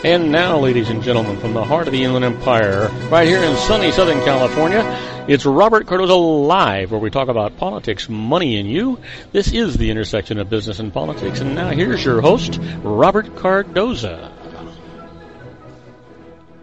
And now, ladies and gentlemen, from the heart of the Inland Empire, right here in sunny Southern California, it's Robert Cardoza Live, where we talk about politics, money, and you. This is the intersection of business and politics. And now here's your host, Robert Cardoza.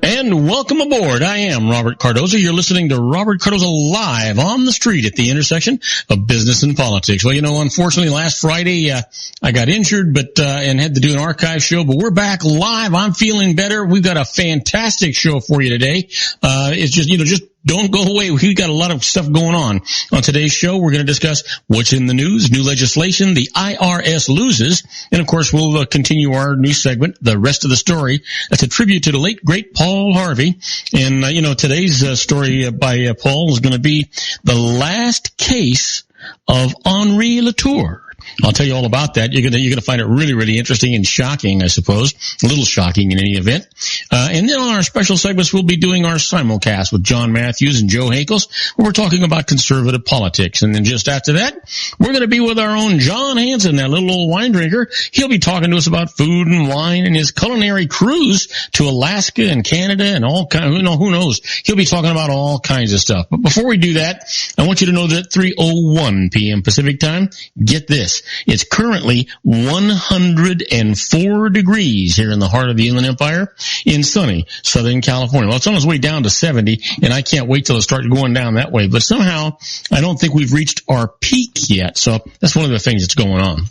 And welcome aboard. I am Robert Cardoza. You're listening to Robert Cardoza Live on the street at the intersection of business and politics. Well, you know, unfortunately, last Friday, I got injured, and had to do an archive show, but we're back live. I'm feeling better. We've got a fantastic show for you today. It's just don't go away. We've got a lot of stuff going on. On today's show, we're going to discuss what's in the news, new legislation, the IRS loses, and of course, we'll continue our new segment, The Rest of the Story. That's a tribute to the late, great Paul Harvey. And, today's story by Paul is going to be the last case of Henri Latour. I'll tell you all about that. You're gonna find it really, really interesting and shocking, I suppose. A little shocking in any event. And then on our special segments, we'll be doing our simulcast with John Matthews and Joe Hakels, where we're talking about conservative politics. And then just after that, we're gonna be with our own John Hanson, that little old wine drinker. He'll be talking to us about food and wine and his culinary cruise to Alaska and Canada and all kinds, who knows. He'll be talking about all kinds of stuff. But before we do that, I want you to know that at 3:01 p.m. Pacific time, get this. It's currently 104 degrees here in the heart of the Inland Empire in sunny Southern California. Well, it's on its way down to 70, and I can't wait till it starts going down that way. But somehow, I don't think we've reached our peak yet. So that's one of the things that's going on.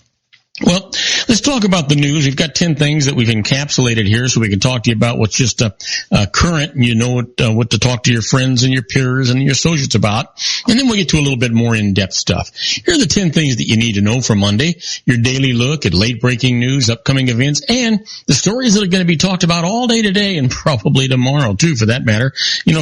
Well, let's talk about the news. We've got 10 things that we've encapsulated here so we can talk to you about what's just current, and you know what to talk to your friends and your peers and your associates about. And then we'll get to a little bit more in-depth stuff. Here are the 10 things that you need to know for Monday. Your daily look at late-breaking news, upcoming events, and the stories that are going to be talked about all day today and probably tomorrow, too, for that matter.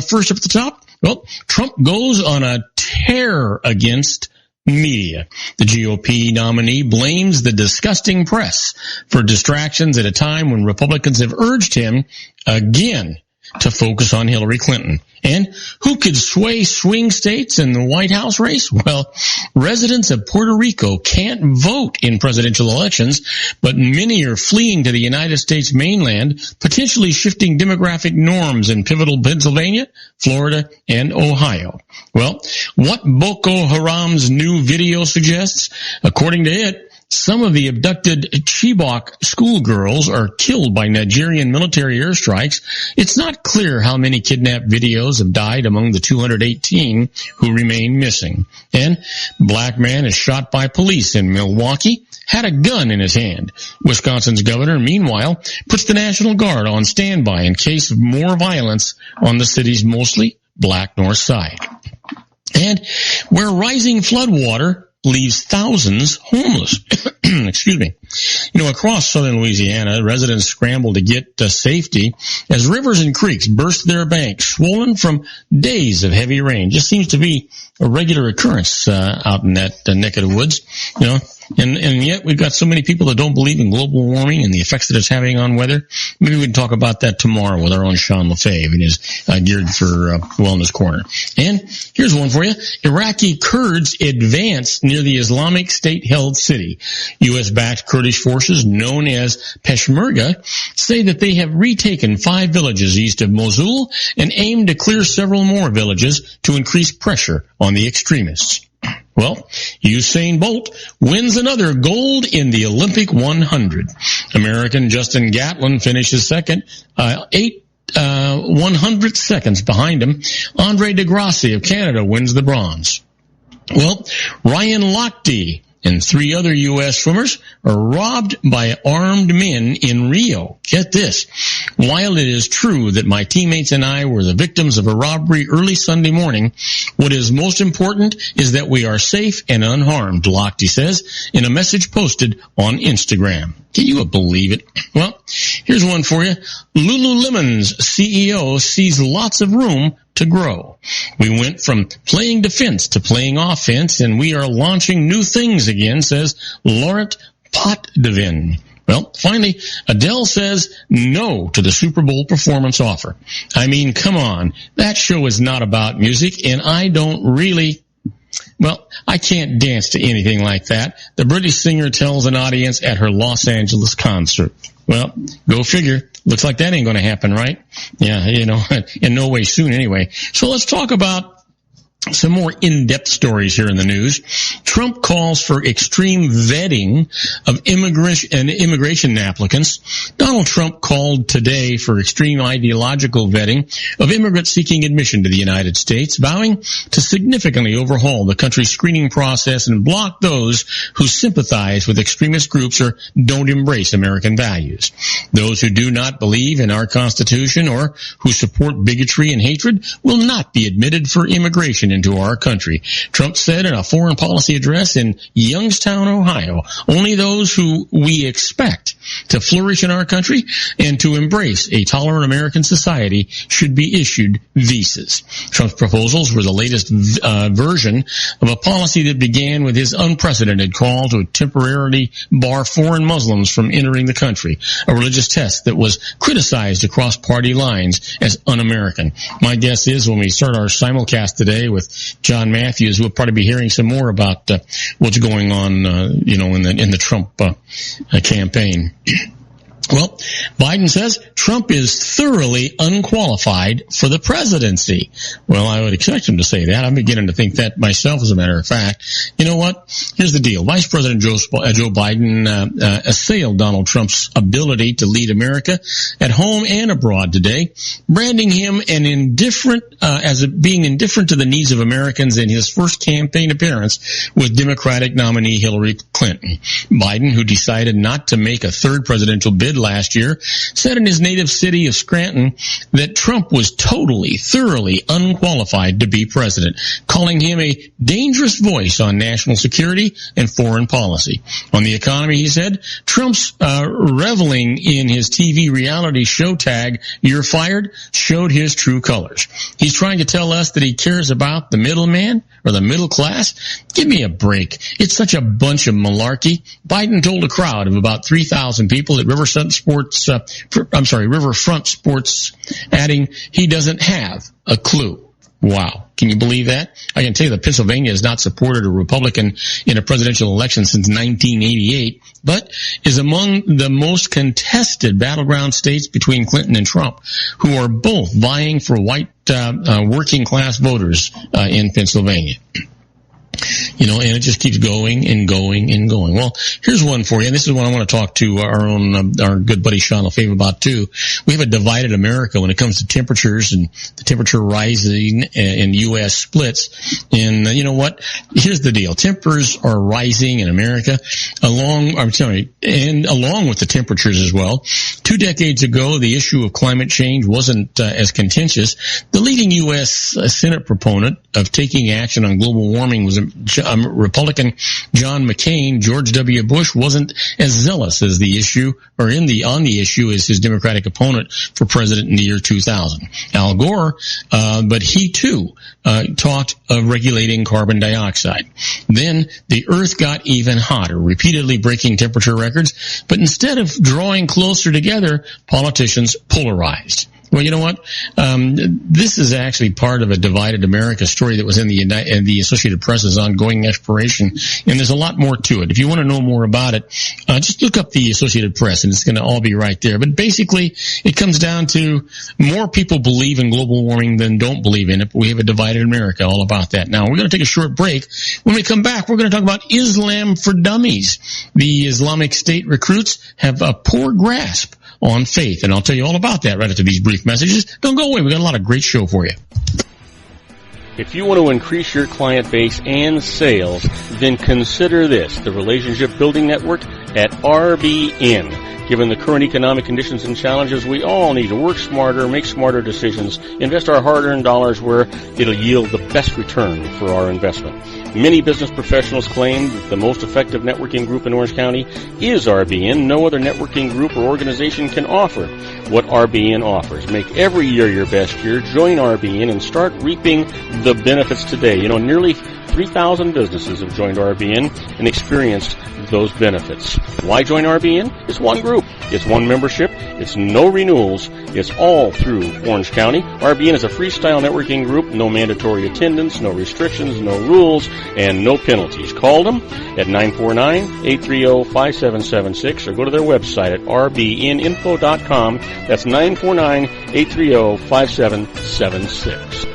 First up at the top, well, Trump goes on a tear against media. The GOP nominee blames the disgusting press for distractions at a time when Republicans have urged him again to focus on Hillary Clinton. And who could sway swing states in the White House race? Well, residents of Puerto Rico can't vote in presidential elections, but many are fleeing to the United States mainland, potentially shifting demographic norms in pivotal Pennsylvania, Florida, and Ohio. Well, what Boko Haram's new video suggests, according to it, some of the abducted Chibok schoolgirls are killed by Nigerian military airstrikes. It's not clear how many kidnapped videos have died among the 218 who remain missing. And black man is shot by police in Milwaukee, had a gun in his hand. Wisconsin's governor, meanwhile, puts the National Guard on standby in case of more violence on the city's mostly black north side. And where rising floodwater leaves thousands homeless. Excuse me. Across southern Louisiana, residents scramble to get to safety as rivers and creeks burst their banks, swollen from days of heavy rain. Just seems to be a regular occurrence out in that neck of the woods. And yet we've got so many people that don't believe in global warming and the effects that it's having on weather. Maybe we can talk about that tomorrow with our own Sean Lefebvre and his Geared for Wellness Corner. And here's one for you. Iraqi Kurds advance near the Islamic State-held city. U.S.-backed Kurdish forces known as Peshmerga say that they have retaken 5 villages east of Mosul and aim to clear several more villages to increase pressure on the extremists. Well, Usain Bolt wins another gold in the Olympic 100. American Justin Gatlin finishes second, 100 seconds behind him. Andre DeGrassi of Canada wins the bronze. Well, Ryan Lochte and 3 other U.S. swimmers are robbed by armed men in Rio. Get this. While it is true that my teammates and I were the victims of a robbery early Sunday morning, what is most important is that we are safe and unharmed, Lochte says in a message posted on Instagram. Can you believe it? Well, here's one for you. Lululemon's CEO sees lots of room to grow. We went from playing defense to playing offense, and we are launching new things again, says Laurent Potvin. Well, finally, Adele says no to the Super Bowl performance offer. I mean, come on. That show is not about music, and I can't dance to anything like that. The British singer tells an audience at her Los Angeles concert. Well, go figure. Looks like that ain't going to happen, right? Yeah, in no way soon anyway. So let's talk about some more in-depth stories here in the news. Trump calls for extreme vetting of immigration applicants. Donald Trump called today for extreme ideological vetting of immigrants seeking admission to the United States, vowing to significantly overhaul the country's screening process and block those who sympathize with extremist groups or don't embrace American values. Those who do not believe in our Constitution or who support bigotry and hatred will not be admitted for immigration into our country. Trump said in a foreign policy address in Youngstown, Ohio, only those who we expect to flourish in our country and to embrace a tolerant American society should be issued visas. Trump's proposals were the latest version of a policy that began with his unprecedented call to temporarily bar foreign Muslims from entering the country, a religious test that was criticized across party lines as un-American. My guess is when we start our simulcast today with John Matthews, we'll probably be hearing some more about what's going on, in the Trump campaign. Well, Biden says Trump is thoroughly unqualified for the presidency. Well, I would expect him to say that. I'm beginning to think that myself, as a matter of fact. You know what? Here's the deal. Vice President Joe Biden assailed Donald Trump's ability to lead America at home and abroad today, branding him being indifferent to the needs of Americans in his first campaign appearance with Democratic nominee Hillary Clinton. Biden, who decided not to make a third presidential bid last year, said in his native city of Scranton that Trump was thoroughly unqualified to be president, calling him a dangerous voice on national security and foreign policy. On the economy, he said, Trump's reveling in his TV reality show tag, "You're fired," showed his true colors. He's trying to tell us that he cares about the middleman or the middle class. Give me a break. It's such a bunch of malarkey. Biden told a crowd of about 3,000 people at Riverfront Sports, adding he doesn't have a clue. Wow. Can you believe that? I can tell you that Pennsylvania has not supported a Republican in a presidential election since 1988, but is among the most contested battleground states between Clinton and Trump, who are both vying for white working class voters in Pennsylvania. And it just keeps going and going and going. Well, here's one for you, and this is one I want to talk to our good buddy Sean Lefebvre about too. We have a divided America when it comes to temperatures and the temperature rising in U.S. splits. And you know what? Here's the deal. Temperatures are rising in America along with the temperatures as well. 2 decades ago, the issue of climate change wasn't as contentious. The leading U.S. Senate proponent of taking action on global warming was Republican John McCain. George W. Bush wasn't as zealous as the issue on the issue as his Democratic opponent for president in the year 2000. Al Gore, but he too talked of regulating carbon dioxide. Then the Earth got even hotter, repeatedly breaking temperature records. But instead of drawing closer together, politicians polarized. Well, you know what? This is actually part of a divided America story that was in the Associated Press's ongoing exploration, and there's a lot more to it. If you want to know more about it, just look up the Associated Press, and it's going to all be right there. But basically, it comes down to more people believe in global warming than don't believe in it. But we have a divided America, all about that. Now, we're going to take a short break. When we come back, we're going to talk about Islam for Dummies. The Islamic State recruits have a poor grasp on faith, and I'll tell you all about that right after these brief messages. Don't go away. We've got a lot of great show for you. If you want to increase your client base and sales, then consider this, the Relationship Building Network at RBN. Given the current economic conditions and challenges, we all need to work smarter, make smarter decisions, invest our hard-earned dollars where it'll yield the best return for our investment. Many business professionals claim that the most effective networking group in Orange County is RBN. No other networking group or organization can offer what RBN offers. Make every year your best year. Join RBN and start reaping the benefits today. Nearly 3,000 businesses have joined RBN and experienced those benefits. Why join RBN? It's one group. It's one membership. It's no renewals. It's all through Orange County. RBN is a freestyle networking group. No mandatory attendance, no restrictions, no rules, and no penalties. Call them at 949-830-5776 or go to their website at rbninfo.com. That's 949-830-5776.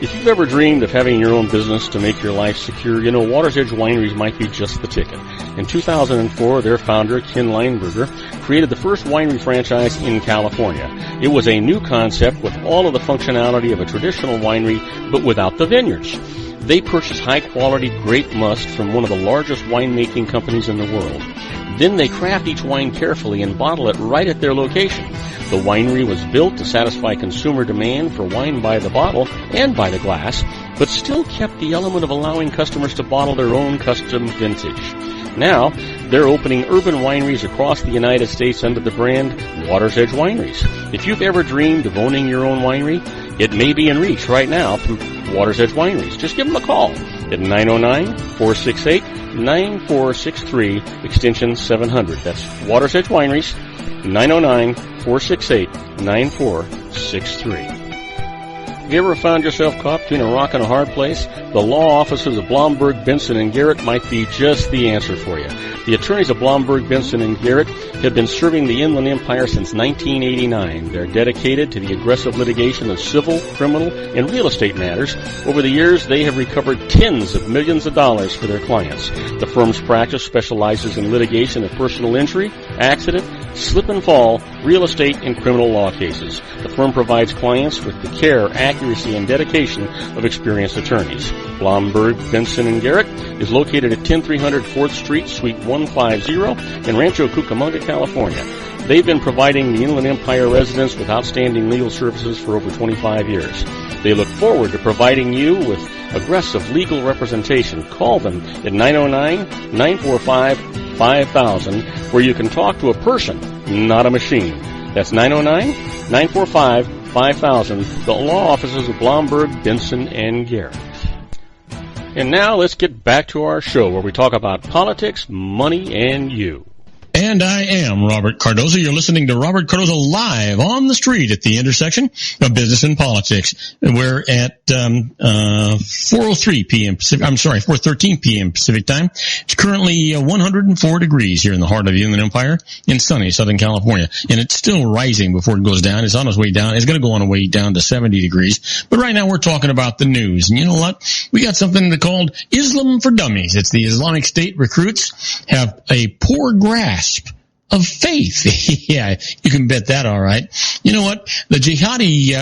If you've ever dreamed of having your own business to make your life secure, you know Water's Edge Wineries might be just the ticket. In 2004, their founder, Ken Lineberger, created the first winery franchise in California. It was a new concept with all of the functionality of a traditional winery, but without the vineyards. They purchased high-quality grape must from one of the largest winemaking companies in the world. Then they craft each wine carefully and bottle it right at their location. The winery was built to satisfy consumer demand for wine by the bottle and by the glass, but still kept the element of allowing customers to bottle their own custom vintage. Now, they're opening urban wineries across the United States under the brand Water's Edge Wineries. If you've ever dreamed of owning your own winery, it may be in reach right now through Water's Edge Wineries. Just give them a call at 909-468-9463, extension 700. That's Water's Edge Wineries, 909-468-9463. Have you ever found yourself caught between a rock and a hard place? The law offices of Blomberg, Benson, and Garrett might be just the answer for you. The attorneys of Blomberg, Benson, and Garrett have been serving the Inland Empire since 1989. They're dedicated to the aggressive litigation of civil, criminal, and real estate matters. Over the years, they have recovered tens of millions of dollars for their clients. The firm's practice specializes in litigation of personal injury, accident, slip and fall, real estate, and criminal law cases. The firm provides clients with the care, accuracy, and dedication of experienced attorneys. Blomberg, Benson, and Garrett is located at 10300 4th Street, Suite 150 in Rancho Cucamonga, California. They've been providing the Inland Empire residents with outstanding legal services for over 25 years. They look forward to providing you with aggressive legal representation. Call them at 909-945-5000, where you can talk to a person, not a machine. That's 909-945-5000, the law offices of Blomberg, Benson, and Garrett. And now let's get back to our show where we talk about politics, money, and you. And I am Robert Cardoza. You're listening to Robert Cardoza live on the street at the intersection of business and politics. We're at 4:13 p.m. Pacific time. It's currently 104 degrees here in the heart of the Inland Empire in sunny Southern California. And it's still rising before it goes down. It's on its way down. It's going to go on its way down to 70 degrees. But right now we're talking about the news. And you know what? We got something called Islam for Dummies. It's the Islamic State recruits have a poor grasp of faith. Yeah, you can bet that, all right. You know what? The jihadi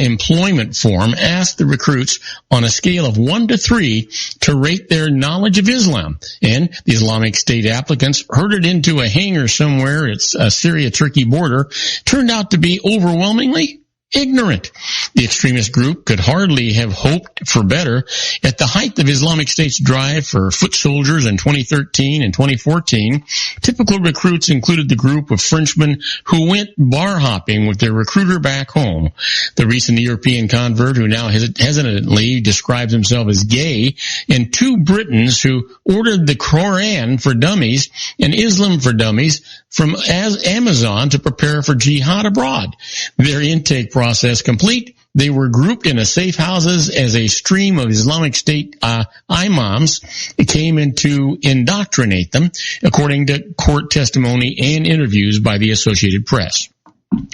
employment form asked the recruits on a scale of 1 to 3 to rate their knowledge of Islam. And the Islamic State applicants herded into a hangar somewhere at Syria-Turkey border turned out to be overwhelmingly ignorant. The extremist group could hardly have hoped for better. At the height of Islamic State's drive for foot soldiers in 2013 and 2014, typical recruits included the group of Frenchmen who went bar hopping with their recruiter back home. The recent European convert who now hesitantly describes himself as gay, and 2 Britons who ordered the Quran for Dummies and Islam for Dummies from Amazon to prepare for jihad abroad. Their intake process complete, they were grouped in safe houses as a stream of Islamic State imams came in to indoctrinate them, according to court testimony and interviews by the Associated Press.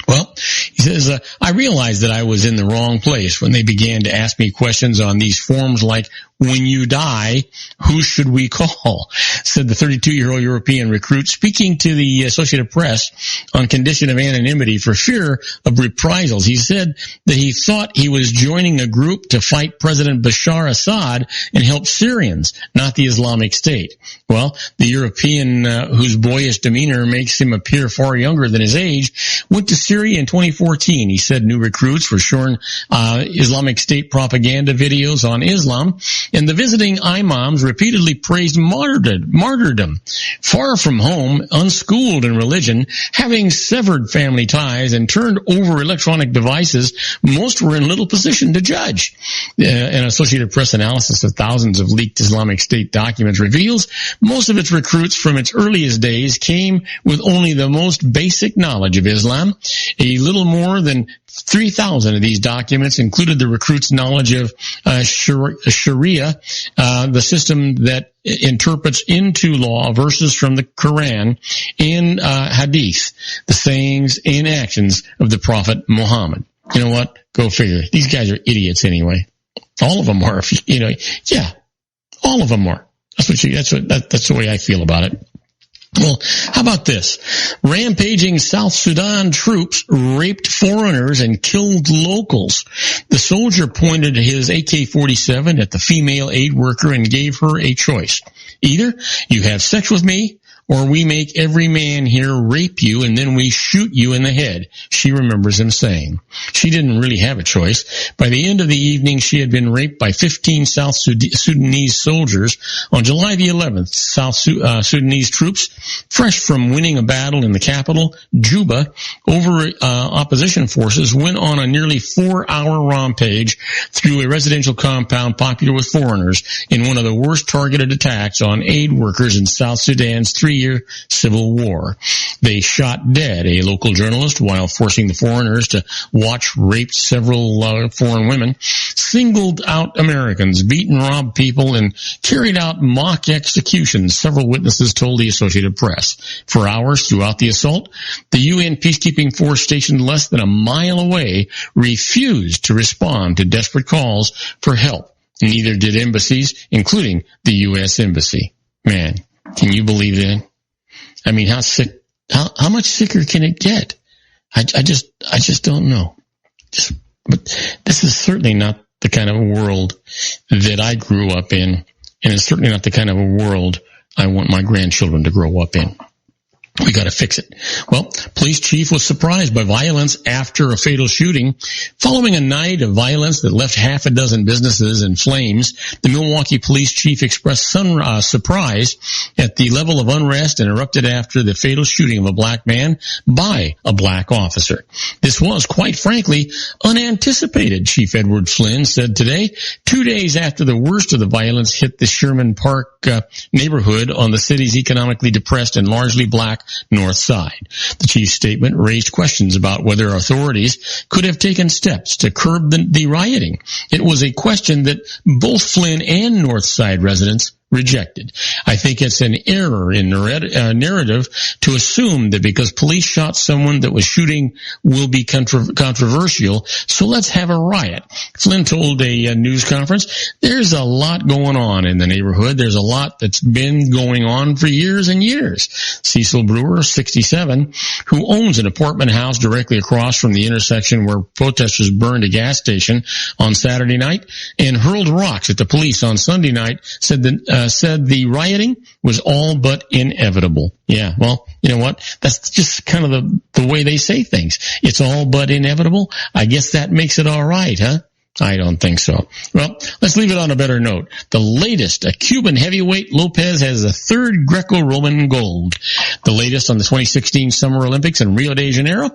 Well, he says, I realized that I was in the wrong place when they began to ask me questions on these forms like, when you die, who should we call? Said the 32-year-old European recruit, speaking to the Associated Press on condition of anonymity for fear of reprisals. He said that he thought he was joining a group to fight President Bashar Assad and help Syrians, not the Islamic State. Well, the European, whose boyish demeanor makes him appear far younger than his age, went to Syria in 2014, he said new recruits were shown Islamic State propaganda videos on Islam, and the visiting imams repeatedly praised martyrdom. Far from home, unschooled in religion, having severed family ties and turned over electronic devices, most were in little position to judge. An Associated Press analysis of thousands of leaked Islamic State documents reveals most of its recruits from its earliest days came with only the most basic knowledge of Islam. A little more than 3,000 of these documents included the recruits' knowledge of Sharia, the system that interprets into law verses from the Quran, and Hadith, the sayings and actions of the Prophet Muhammad. You know what? Go figure. These guys are idiots anyway. All of them are. All of them are. That's the way I feel about it. Well, how about this? Rampaging South Sudan troops raped foreigners and killed locals. The soldier pointed his AK-47 at the female aid worker and gave her a choice. Either you have sex with me, or we make every man here rape you and then we shoot you in the head, she remembers him saying. She didn't really have a choice. By the end of the evening, she had been raped by 15 South Sudanese soldiers. On July the 11th, South Sudanese troops, fresh from winning a battle in the capital, Juba, over opposition forces, went on a nearly 4-hour rampage through a residential compound popular with foreigners in one of the worst targeted attacks on aid workers in South Sudan's 3-year civil war. They shot dead a local journalist while forcing the foreigners to watch raped several foreign women, singled out Americans, beat and robbed people, and carried out mock executions, several witnesses told the Associated Press. For hours throughout the assault, the UN peacekeeping force stationed less than a mile away refused to respond to desperate calls for help. Neither did embassies, including the U.S. Embassy. Man, can you believe that? I mean, how much sicker can it get? I just don't know. But this is certainly not the kind of world that I grew up in, and it's certainly not the kind of a world I want my grandchildren to grow up in. We got to fix it. Well, police chief was surprised by violence after a fatal shooting. Following a night of violence that left half a dozen businesses in flames, the Milwaukee police chief expressed surprise at the level of unrest and erupted after the fatal shooting of a black man by a black officer. This was, quite frankly, unanticipated, Chief Edward Flynn said today, 2 days after the worst of the violence hit the Sherman Park neighborhood on the city's economically depressed and largely black north side. The chief's statement raised questions about whether authorities could have taken steps to curb the rioting. It was a question that both Flynn and North Side residents rejected. I think it's an error in narrative to assume that because police shot someone that was shooting will be controversial, so let's have a riot. Flynn told a news conference, there's a lot going on in the neighborhood. There's a lot that's been going on for years and years. Cecil Brewer, 67, who owns an apartment house directly across from the intersection where protesters burned a gas station on Saturday night and hurled rocks at the police on Sunday night, said the rioting was all but inevitable. Yeah, well, you know what? That's just kind of the way they say things. It's all but inevitable. I guess that makes it all right, huh? I don't think so. Well, let's leave it on a better note. The latest, a Cuban heavyweight, Lopez has a third Greco-Roman gold. The latest on the 2016 Summer Olympics in Rio de Janeiro.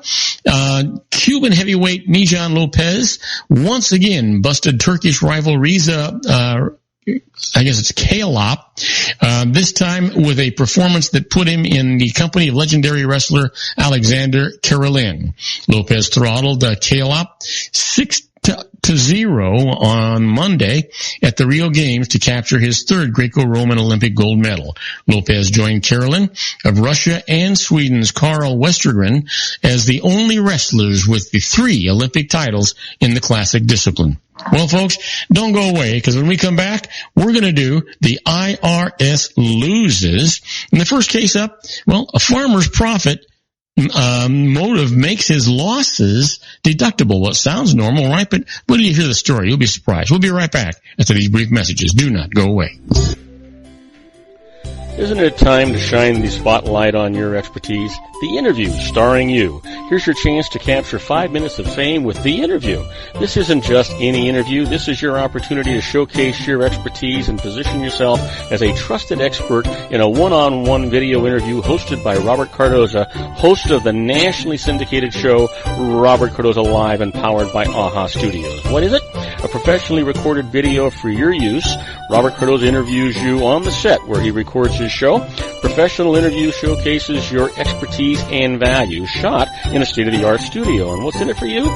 Cuban heavyweight Mijan Lopez once again busted Turkish rival Reza I guess it's Kalop, this time with a performance that put him in the company of legendary wrestler Alexander Karelin. Lopez throttled Kalop 6-0 on Monday at the Rio Games to capture his third Greco-Roman Olympic gold medal. Lopez joined Karelin of Russia and Sweden's Karl Westergren as the only wrestlers with the 3 Olympic titles in the classic discipline. Well, folks, don't go away, because when we come back, we're going to do the IRS loses. In the first case up, well, a farmer's profit motive makes his losses deductible. Well, it sounds normal, right? But when you hear the story, you'll be surprised. We'll be right back after these brief messages. Do not go away. Isn't it time to shine the spotlight on your expertise? The Interview, starring you. Here's your chance to capture 5 minutes of fame with The Interview. This isn't just any interview. This is your opportunity to showcase your expertise and position yourself as a trusted expert in a one-on-one video interview hosted by Robert Cardoza, host of the nationally syndicated show Robert Cardoza Live and powered by AHA Studios. What is it? A professionally recorded video for your use. Robert Cardoza interviews you on the set where he records his show. Professional interview showcases your expertise and value, shot in a state-of-the-art studio. And what's in it for you?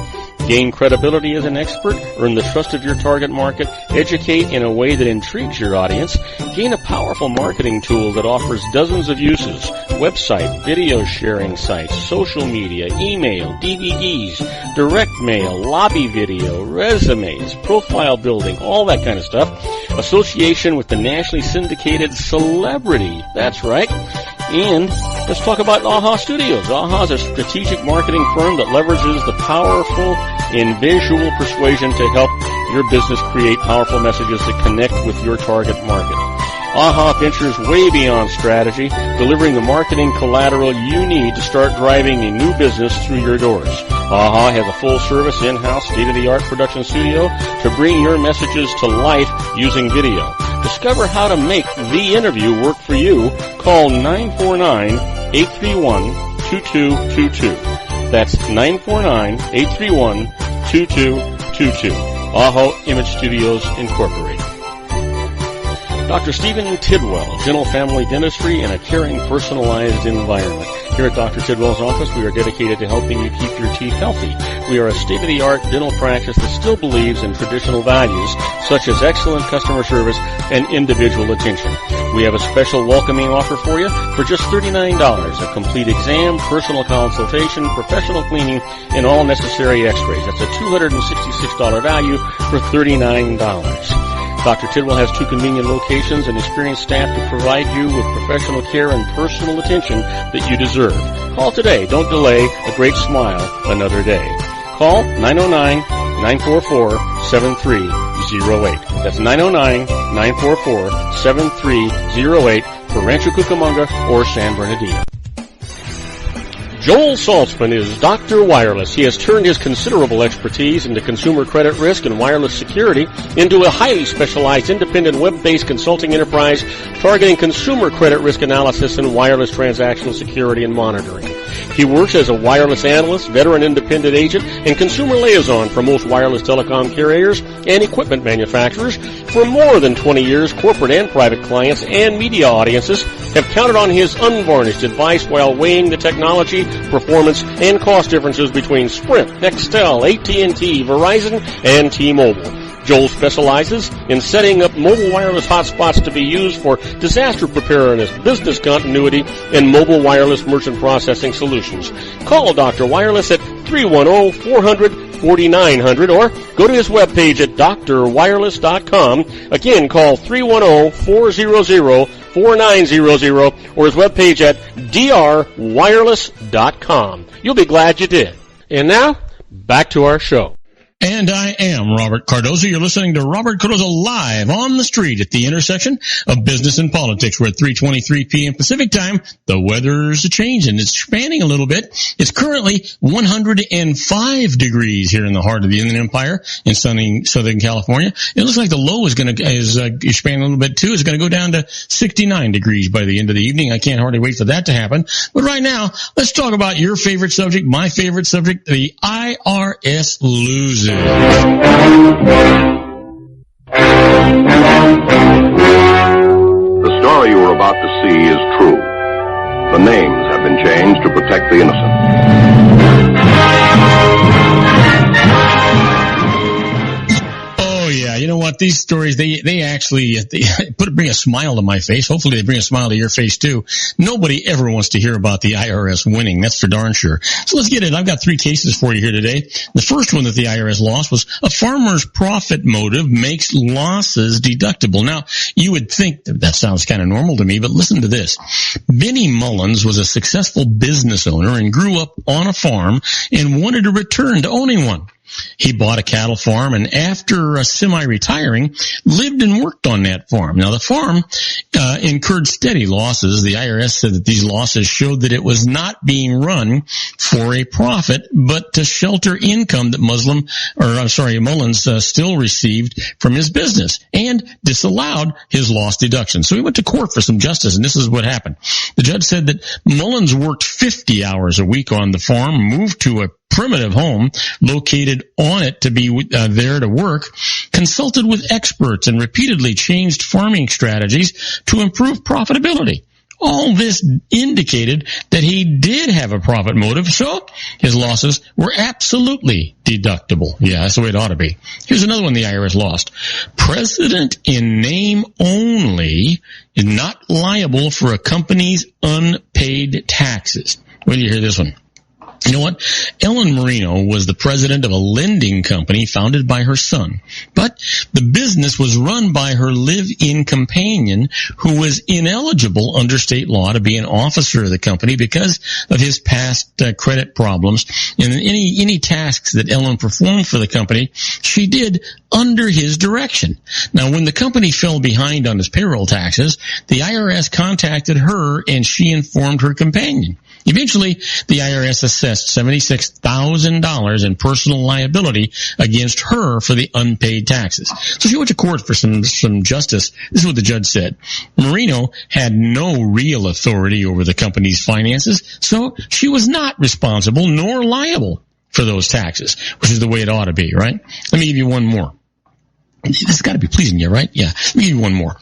Gain credibility as an expert, earn the trust of your target market, educate in a way that intrigues your audience, gain a powerful marketing tool that offers dozens of uses, website, video sharing sites, social media, email, DVDs, direct mail, lobby video, resumes, profile building, all that kind of stuff. Association with the nationally syndicated celebrity. That's right. And let's talk about AHA Studios. AHA is a strategic marketing firm that leverages the powerful and visual persuasion to help your business create powerful messages that connect with your target market. AHA ventures way beyond strategy, delivering the marketing collateral you need to start driving a new business through your doors. AHA has a full-service, in-house, state-of-the-art production studio to bring your messages to life using video. Discover how to make The Interview work for you. Call 949-831-2222. That's 949-831-2222. AHA Image Studios Incorporated. Dr. Stephen Tidwell, Dental Family Dentistry in a caring, personalized environment. Here at Dr. Tidwell's office, we are dedicated to helping you keep your teeth healthy. We are a state-of-the-art dental practice that still believes in traditional values, such as excellent customer service and individual attention. We have a special welcoming offer for you for just $39. A complete exam, personal consultation, professional cleaning, and all necessary x-rays. That's a $266 value for $39. Dr. Tidwell has 2 convenient locations and experienced staff to provide you with professional care and personal attention that you deserve. Call today. Don't delay. A great smile another day. Call 909-944-7308. That's 909-944-7308 for Rancho Cucamonga or San Bernardino. Joel Saltzman is Dr. Wireless. He has turned his considerable expertise into consumer credit risk and wireless security into a highly specialized independent web-based consulting enterprise targeting consumer credit risk analysis and wireless transactional security and monitoring. He works as a wireless analyst, veteran independent agent, and consumer liaison for most wireless telecom carriers and equipment manufacturers. For more than 20 years, corporate and private clients and media audiences have counted on his unvarnished advice while weighing the technology, performance, and cost differences between Sprint, Nextel, AT&T, Verizon, and T-Mobile. Joel specializes in setting up mobile wireless hotspots to be used for disaster preparedness, business continuity, and mobile wireless merchant processing solutions. Call Dr. Wireless at 310-400-4900 or go to his webpage at drwireless.com. Again, call 310-400-4900 or his webpage at drwireless.com. You'll be glad you did. And now, back to our show. And I am Robert Cardoza. You're listening to Robert Cardoza Live on the street at the intersection of business and politics. We're at 3:23 p.m. Pacific time. The weather's changing. It's spanning a little bit. It's currently 105 degrees here in the heart of the Inland Empire in sunny Southern California. It looks like the low is expanding a little bit too. It's going to go down to 69 degrees by the end of the evening. I can't hardly wait for that to happen. But right now, let's talk about your favorite subject, my favorite subject, the IRS loses. The story you are about to see is true. The names have been changed to protect the innocent. Oh yeah, you know what? These stories, they actually bring a smile to my face. Hopefully they bring a smile to your face too. Nobody ever wants to hear about the IRS winning. That's for darn sure. So let's get it. I've got 3 cases for you here today. The first one that the IRS lost was a farmer's profit motive makes losses deductible. Now, you would think that sounds kind of normal to me, but listen to this. Benny Mullins was a successful business owner and grew up on a farm and wanted to return to owning one. He bought a cattle farm, and after semi-retiring, lived and worked on that farm. Now, the farm incurred steady losses. The IRS said that these losses showed that it was not being run for a profit, but to shelter income that Mullins still received from his business, and disallowed his loss deduction. So he went to court for some justice, and this is what happened. The judge said that Mullins worked 50 hours a week on the farm, moved to a primitive home located on it to be there to work, consulted with experts, and repeatedly changed farming strategies to improve profitability. All this indicated that he did have a profit motive, so his losses were absolutely deductible. Yeah, that's the way it ought to be. Here's another one the IRS lost. President in name only is not liable for a company's unpaid taxes. Wait till you hear this one. You know what? Ellen Marino was the president of a lending company founded by her son. But the business was run by her live-in companion, who was ineligible under state law to be an officer of the company because of his past credit problems. And any tasks that Ellen performed for the company, she did under his direction. Now, when the company fell behind on his payroll taxes, the IRS contacted her and she informed her companion. Eventually, the IRS assessed $76,000 in personal liability against her for the unpaid taxes. So she went to court for some justice. This is what the judge said. Marino had no real authority over the company's finances, so she was not responsible nor liable for those taxes, which is the way it ought to be, right? Let me give you one more. This has got to be pleasing you, right? Yeah. Let me give you one more.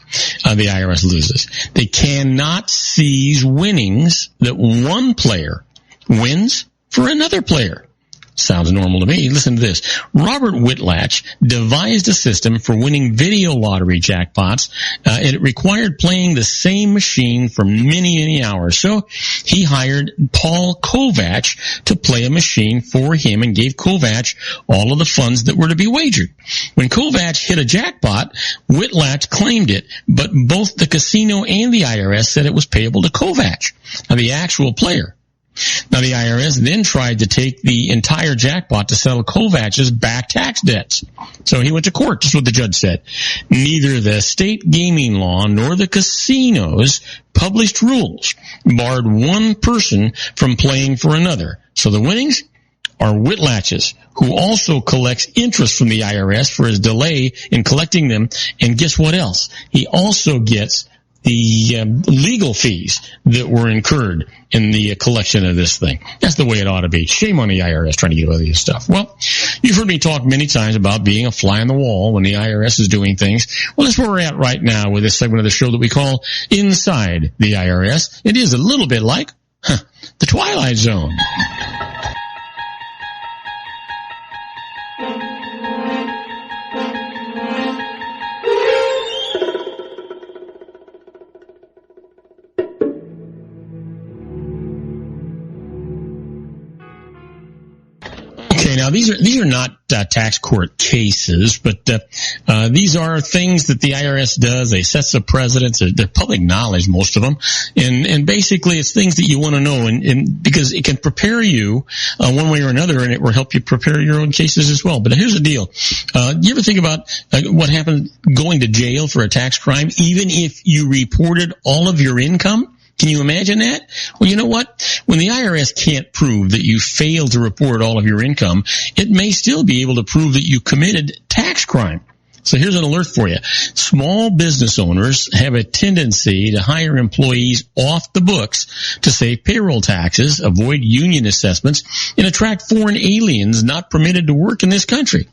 The IRS loses. They cannot seize winnings that one player wins for another player. Sounds normal to me. Listen to this. Robert Whitlatch devised a system for winning video lottery jackpots, and it required playing the same machine for many, many hours. So he hired Paul Kovach to play a machine for him and gave Kovach all of the funds that were to be wagered. When Kovach hit a jackpot, Whitlatch claimed it, but both the casino and the IRS said it was payable to Kovach, the actual player. Now, the IRS then tried to take the entire jackpot to settle Kovach's back tax debts. So he went to court. Just what the judge said. Neither the state gaming law nor the casinos' published rules barred one person from playing for another. So the winnings are Whitlatch's, who also collects interest from the IRS for his delay in collecting them. And guess what else? He also gets the legal fees that were incurred in the collection of this thing. That's the way it ought to be. Shame on the IRS trying to get away with this stuff. Well, you've heard me talk many times about being a fly on the wall when the IRS is doing things. Well, that's where we're at right now with this segment of the show that we call Inside the IRS. It is a little bit like the Twilight Zone. Now, these are not tax court cases, but these are things that the IRS does. They set the precedents. They're public knowledge, most of them, and basically it's things that you want to know, and because it can prepare you one way or another, and it will help you prepare your own cases as well. But here's the deal: you ever think about what happened going to jail for a tax crime, even if you reported all of your income? Can you imagine that? Well, you know what? When the IRS can't prove that you failed to report all of your income, it may still be able to prove that you committed tax crime. So here's an alert for you. Small business owners have a tendency to hire employees off the books to save payroll taxes, avoid union assessments, and attract foreign aliens not permitted to work in this country.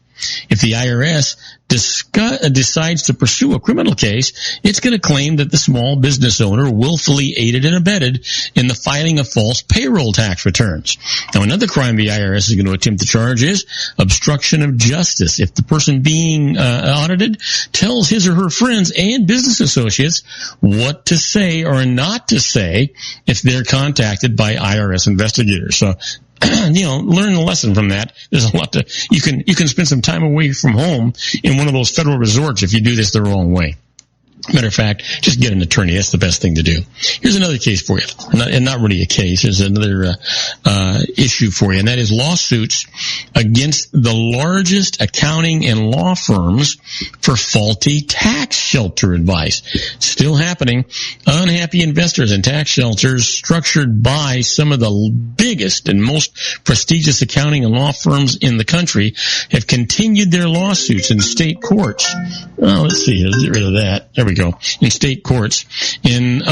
If the IRS decides to pursue a criminal case, it's going to claim that the small business owner willfully aided and abetted in the filing of false payroll tax returns. Now, another crime the IRS is going to attempt to charge is obstruction of justice. If the person being audited tells his or her friends and business associates what to say or not to say if they're contacted by IRS investigators. So, learn a lesson from that. There's a lot you can spend some time away from home in one of those federal resorts if you do this the wrong way. Matter of fact, just get an attorney. That's the best thing to do. Here's another case for you, and not really a case. There's another issue for you, and that is lawsuits against the largest accounting and law firms for faulty tax shelter advice. Still happening. Unhappy investors and tax shelters structured by some of the biggest and most prestigious accounting and law firms in the country have continued their lawsuits in state courts. Let's see. Let's get rid of that. There we go. In state courts. And,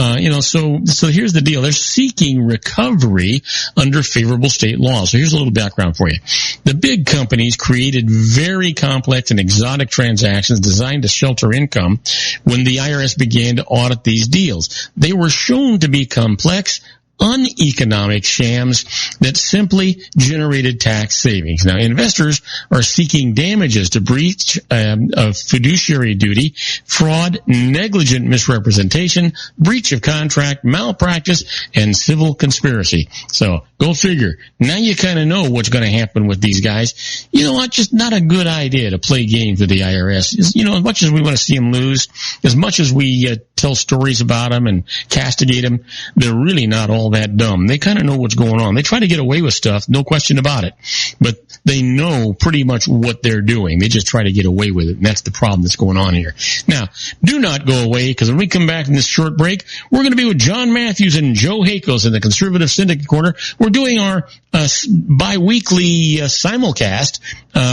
so here's the deal. They're seeking recovery under favorable state laws. So here's a little background for you. The big companies created very complex and exotic transactions designed to shelter income when the IRS began to audit these deals. They were shown to be complex, uneconomic shams that simply generated tax savings. Now, investors are seeking damages to breach of fiduciary duty, fraud, negligent misrepresentation, breach of contract, malpractice, and civil conspiracy. So, go figure. Now you kind of know what's going to happen with these guys. You know what? Just not a good idea to play games with the IRS. As much as we want to see them lose, as much as we tell stories about them and castigate them, they're really not all that dumb. They kind of know what's going on. They try to get away with stuff, no question about it. But they know pretty much what they're doing. They just try to get away with it, and that's the problem that's going on here. Now, do not go away, because when we come back from this short break, we're going to be with John Matthews and Joe Hakos in the Conservative Syndicate Corner. We're doing our bi-weekly simulcast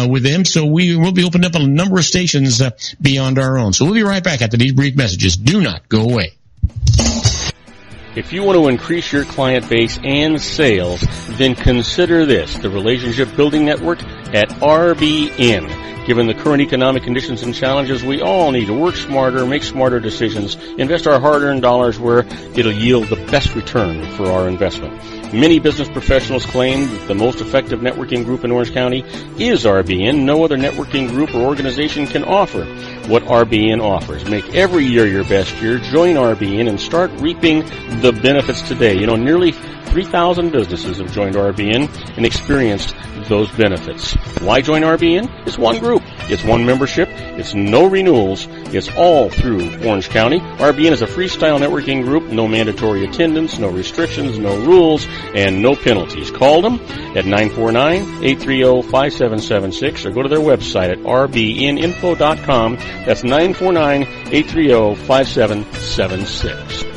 with them, so we will be opening up a number of stations beyond our own. So we'll be right back after these brief messages. Do not go away. If you want to increase your client base and sales, then consider this, the Relationship Building Network at RBN. Given the current economic conditions and challenges, we all need to work smarter, make smarter decisions, invest our hard-earned dollars where it'll yield the best return for our investment. Many business professionals claim that the most effective networking group in Orange County is RBN. No other networking group or organization can offer what RBN offers. Make every year your best year. Join RBN and start reaping the benefits today. Nearly 3,000 businesses have joined RBN and experienced those benefits. Why join RBN? It's one group. It's one membership. It's no renewals. It's all through Orange County. RBN is a freestyle networking group. No mandatory attendance, no restrictions, no rules, and no penalties. Call them at 949-830-5776 or go to their website at rbninfo.com. That's 949-830-5776.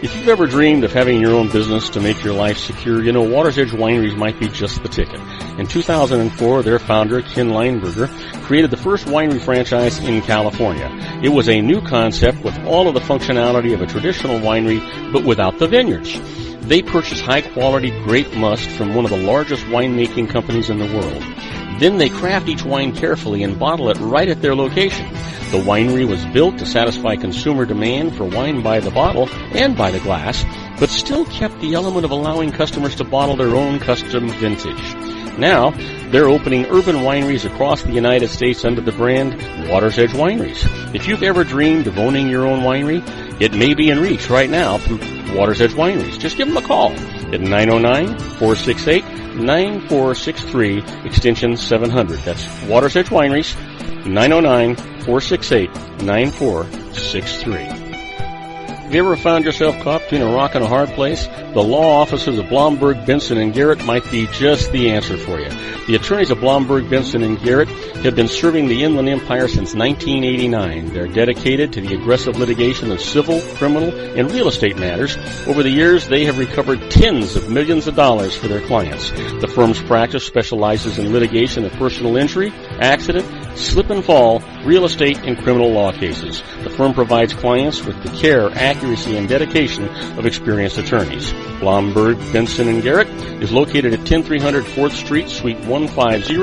If you've ever dreamed of having your own business to make your life secure, Water's Edge Wineries might be just the ticket. In 2004, their founder, Ken Lineberger, created the first winery franchise in California. It was a new concept with all of the functionality of a traditional winery, but without the vineyards. They purchased high-quality grape must from one of the largest winemaking companies in the world. Then they craft each wine carefully and bottle it right at their location. The winery was built to satisfy consumer demand for wine by the bottle and by the glass, but still kept the element of allowing customers to bottle their own custom vintage. Now, they're opening urban wineries across the United States under the brand Water's Edge Wineries. If you've ever dreamed of owning your own winery, it may be in reach right now through Water's Edge Wineries. Just give them a call at 909-468-9463, extension 700. That's Water's Edge Wineries, 909-468-9463. Have you ever found yourself caught between a rock and a hard place? The law offices of Blomberg, Benson, and Garrett might be just the answer for you. The attorneys of Blomberg, Benson, and Garrett have been serving the Inland Empire since 1989. They're dedicated to the aggressive litigation of civil, criminal, and real estate matters. Over the years, they have recovered tens of millions of dollars for their clients. The firm's practice specializes in litigation of personal injury, accident, slip and fall, real estate, and criminal law cases. The firm provides clients with the care, accuracy, and dedication of experienced attorneys. Blomberg, Benson, and Garrett is located at 10300 4th Street, Suite 150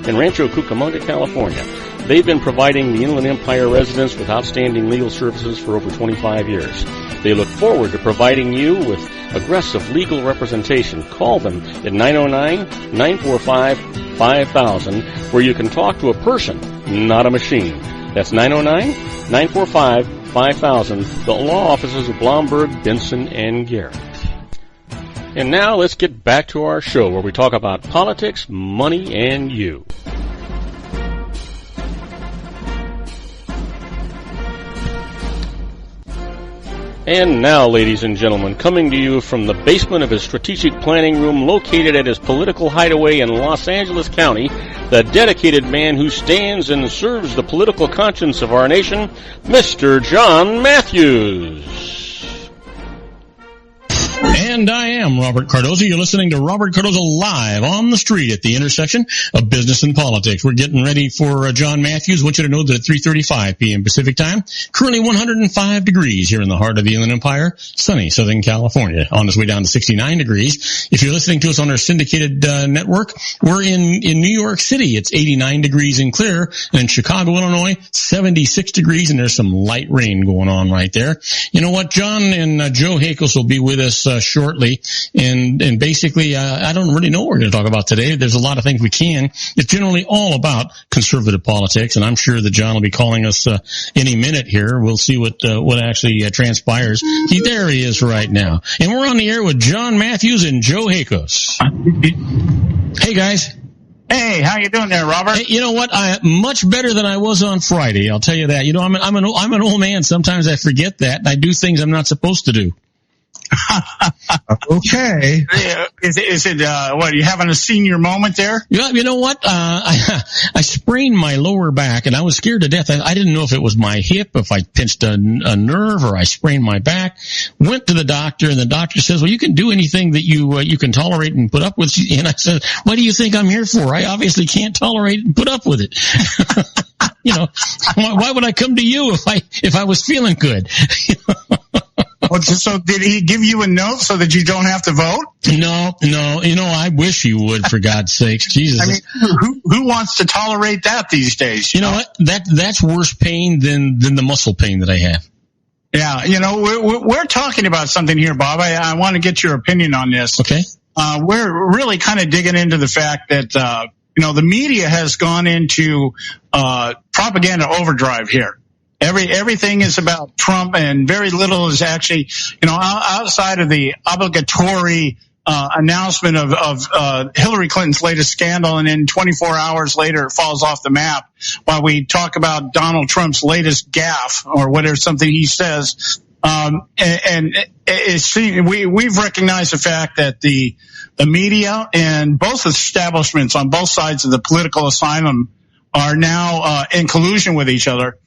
in Rancho Cucamonga, California. They've been providing the Inland Empire residents with outstanding legal services for over 25 years. They look forward to providing you with aggressive legal representation. Call them at 909-945-5000, where you can talk to a person, not a machine. That's 909-945-5000, the law offices of Blomberg, Benson, and Garrett. And now let's get back to our show where we talk about politics, money, and you. And now, ladies and gentlemen, coming to you from the basement of his strategic planning room located at his political hideaway in Los Angeles County, the dedicated man who stands and serves the political conscience of our nation, Mr. John Matthews. And I am Robert Cardoza. You're listening to Robert Cardoza live on the street at the intersection of business and politics. We're getting ready for John Matthews. I want you to know that at 3:35 p.m. Pacific time, currently 105 degrees here in the heart of the Inland Empire, sunny Southern California, on its way down to 69 degrees. If you're listening to us on our syndicated network, we're in New York City. It's 89 degrees and clear. And in Chicago, Illinois, 76 degrees, and there's some light rain going on right there. You know what? John and Joe Hakos will be with us shortly, and basically I don't really know what we're going to talk about today. There's a lot of things we can. It's generally all about conservative politics, and I'm sure that John will be calling us any minute here. We'll see what actually transpires. There he is right now, and we're on the air with John Matthews and Joe Hakos. Hey guys. Hey, how you doing there, Robert? Hey, you know what? Much better than I was on Friday. I'll tell you that. You know, I'm an old man. Sometimes I forget that, and I do things I'm not supposed to do. Okay. Is it what, you having a senior moment there? You know what? I sprained my lower back, and I was scared to death. I didn't know if it was my hip, if I pinched a nerve, or I sprained my back. Went to the doctor, and the doctor says, well, you can do anything that you can tolerate and put up with. And I said, what do you think I'm here for? I obviously can't tolerate and put up with it. You know, why would I come to you if I was feeling good? Well, so did he give you a note so that you don't have to vote? No. You know, I wish he would, for God's sakes. Jesus. I mean, who wants to tolerate that these days? You know what? That's worse pain than the muscle pain that I have. Yeah, you know, we're talking about something here, Bob. I want to get your opinion on this. Okay. We're really kind of digging into the fact that, you know, the media has gone into propaganda overdrive here. Everything is about Trump, and very little is actually, you know, outside of the obligatory announcement of Hillary Clinton's latest scandal, and then 24 hours later it falls off the map while we talk about Donald Trump's latest gaffe or whatever, something he says. And we've recognized the fact that the media and both establishments on both sides of the political asylum are now in collusion with each other,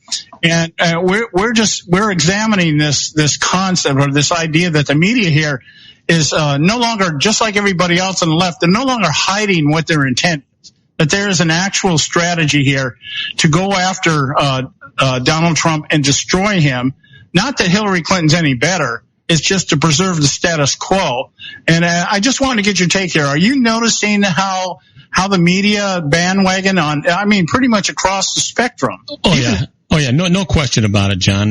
and we're examining this concept, or this idea that the media here is no longer, just like everybody else on the left, they're no longer hiding what their intent is. But there is an actual strategy here to go after Donald Trump and destroy him. Not that Hillary Clinton's any better. It's just to preserve the status quo. And I just wanted to get your take here. Are you noticing how the media bandwagon on, I mean, pretty much across the spectrum? Oh, yeah. Oh yeah, no question about it, John.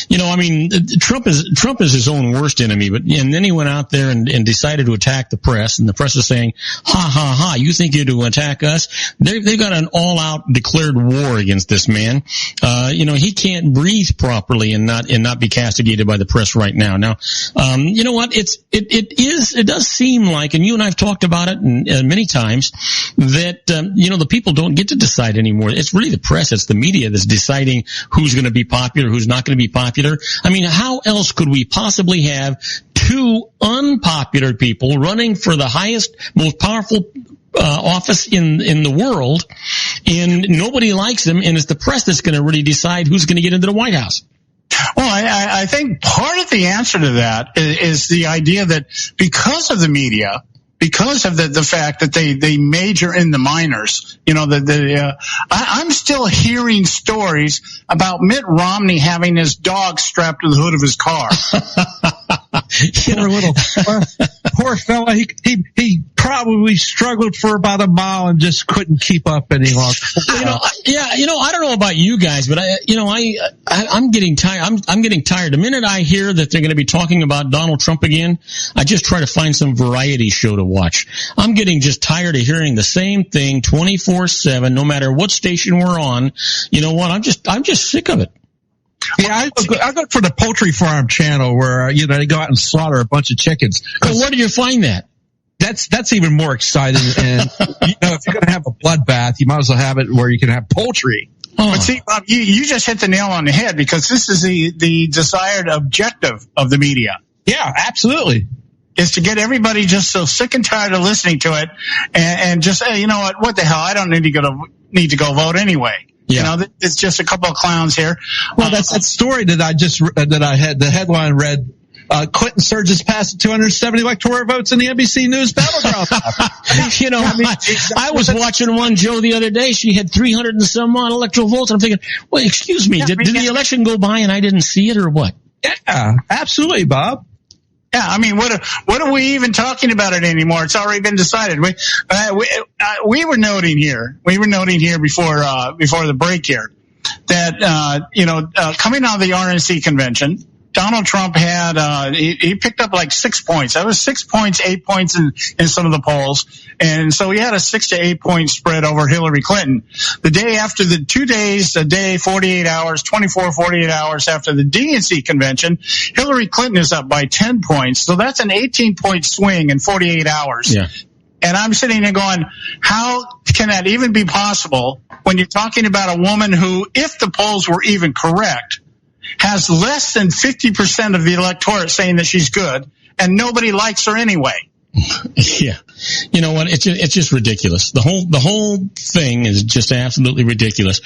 You know, I mean, Trump is his own worst enemy, and then he went out there and decided to attack the press, and the press is saying, ha ha ha, you think you're to attack us? They've got an all-out declared war against this man. You know, he can't breathe properly and not be castigated by the press right now. Now, you know what? It does seem like, and you and I have talked about it many times, that you know, the people don't get to decide anymore. It's really the press, it's the media that's deciding who's going to be popular, who's not going to be popular. I mean, how else could we possibly have two unpopular people running for the highest, most powerful office in the world, and nobody likes them, and it's the press that's going to really decide who's going to get into the White House? Well, I think part of the answer to that is the idea that because of the media, because of the fact that they major in the minors, you know, I'm still hearing stories about Mitt Romney having his dog strapped to the hood of his car. Poor fella. He probably struggled for about a mile and just couldn't keep up any longer. You know, I don't know about you guys, but I'm getting tired. I'm getting tired. The minute I hear that they're going to be talking about Donald Trump again, I just try to find some variety show to watch. I'm getting just tired of hearing the same thing 24/7, no matter what station we're on. You know what? I'm just sick of it. Yeah, I look for the Poultry Farm channel where, you know, they go out and slaughter a bunch of chickens. Well, where do you find that? That's even more exciting. And, you know, if you're going to have a bloodbath, you might as well have it where you can have poultry. But see, Bob, you just hit the nail on the head, because this is the desired objective of the media. Yeah, absolutely. Is to get everybody just so sick and tired of listening to it, and just say, you know what the hell? I don't need to go vote anyway. Yeah. You know, it's just a couple of clowns here. Well, that's that story that I had the headline read. Clinton surges past 270 electoral votes in the NBC News battleground. You know, I was watching one, Joe, the other day. She had 300 and some odd electoral votes. And I'm thinking, well, excuse me, did the election go by and I didn't see it, or what? Yeah, absolutely, Bob. Yeah, I mean, what are we even talking about it anymore? It's already been decided. We were noting here before the break here that coming out of the RNC convention, Donald Trump had he picked up like 6 points. That was 6 points, 8 points in some of the polls, and so he had a 6 to 8 point spread over Hillary Clinton. The day after, the 2 days, a day, 48 hours, 48 hours after the DNC convention, Hillary Clinton is up by 10 points. So that's an 18 point swing in 48 hours. Yeah. And I'm sitting there going, how can that even be possible when you're talking about a woman who, if the polls were even correct, has less than 50% of the electorate saying that she's good, and nobody likes her anyway? Yeah. You know what? It's just ridiculous. The whole thing is just absolutely ridiculous.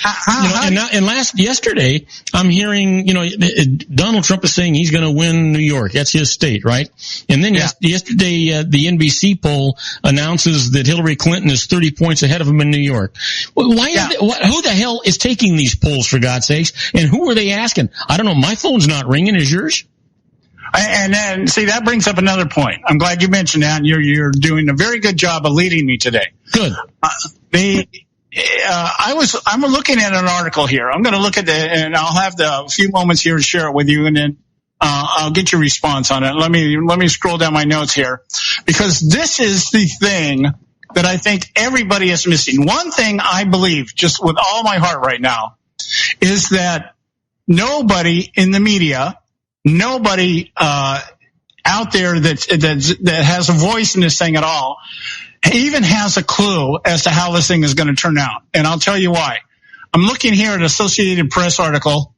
Yesterday, I'm hearing, Donald Trump is saying he's going to win New York. That's his state, right? And then yesterday, the NBC poll announces that Hillary Clinton is 30 points ahead of him in New York. Who the hell is taking these polls, for God's sakes? And who are they asking? I don't know. My phone's not ringing. Is yours? And then, see, that brings up another point. I'm glad you mentioned that, and you're doing a very good job of leading me today. Good. I'm looking at an article here. I'm going to look at and I'll have a few moments here to share it with you, and then I'll get your response on it. Let me scroll down my notes here, because this is the thing that I think everybody is missing. One thing I believe, just with all my heart right now, is that nobody in the media, nobody out there that has a voice in this thing at all, even has a clue as to how this thing is going to turn out. And I'll tell you why. I'm looking here at an Associated Press article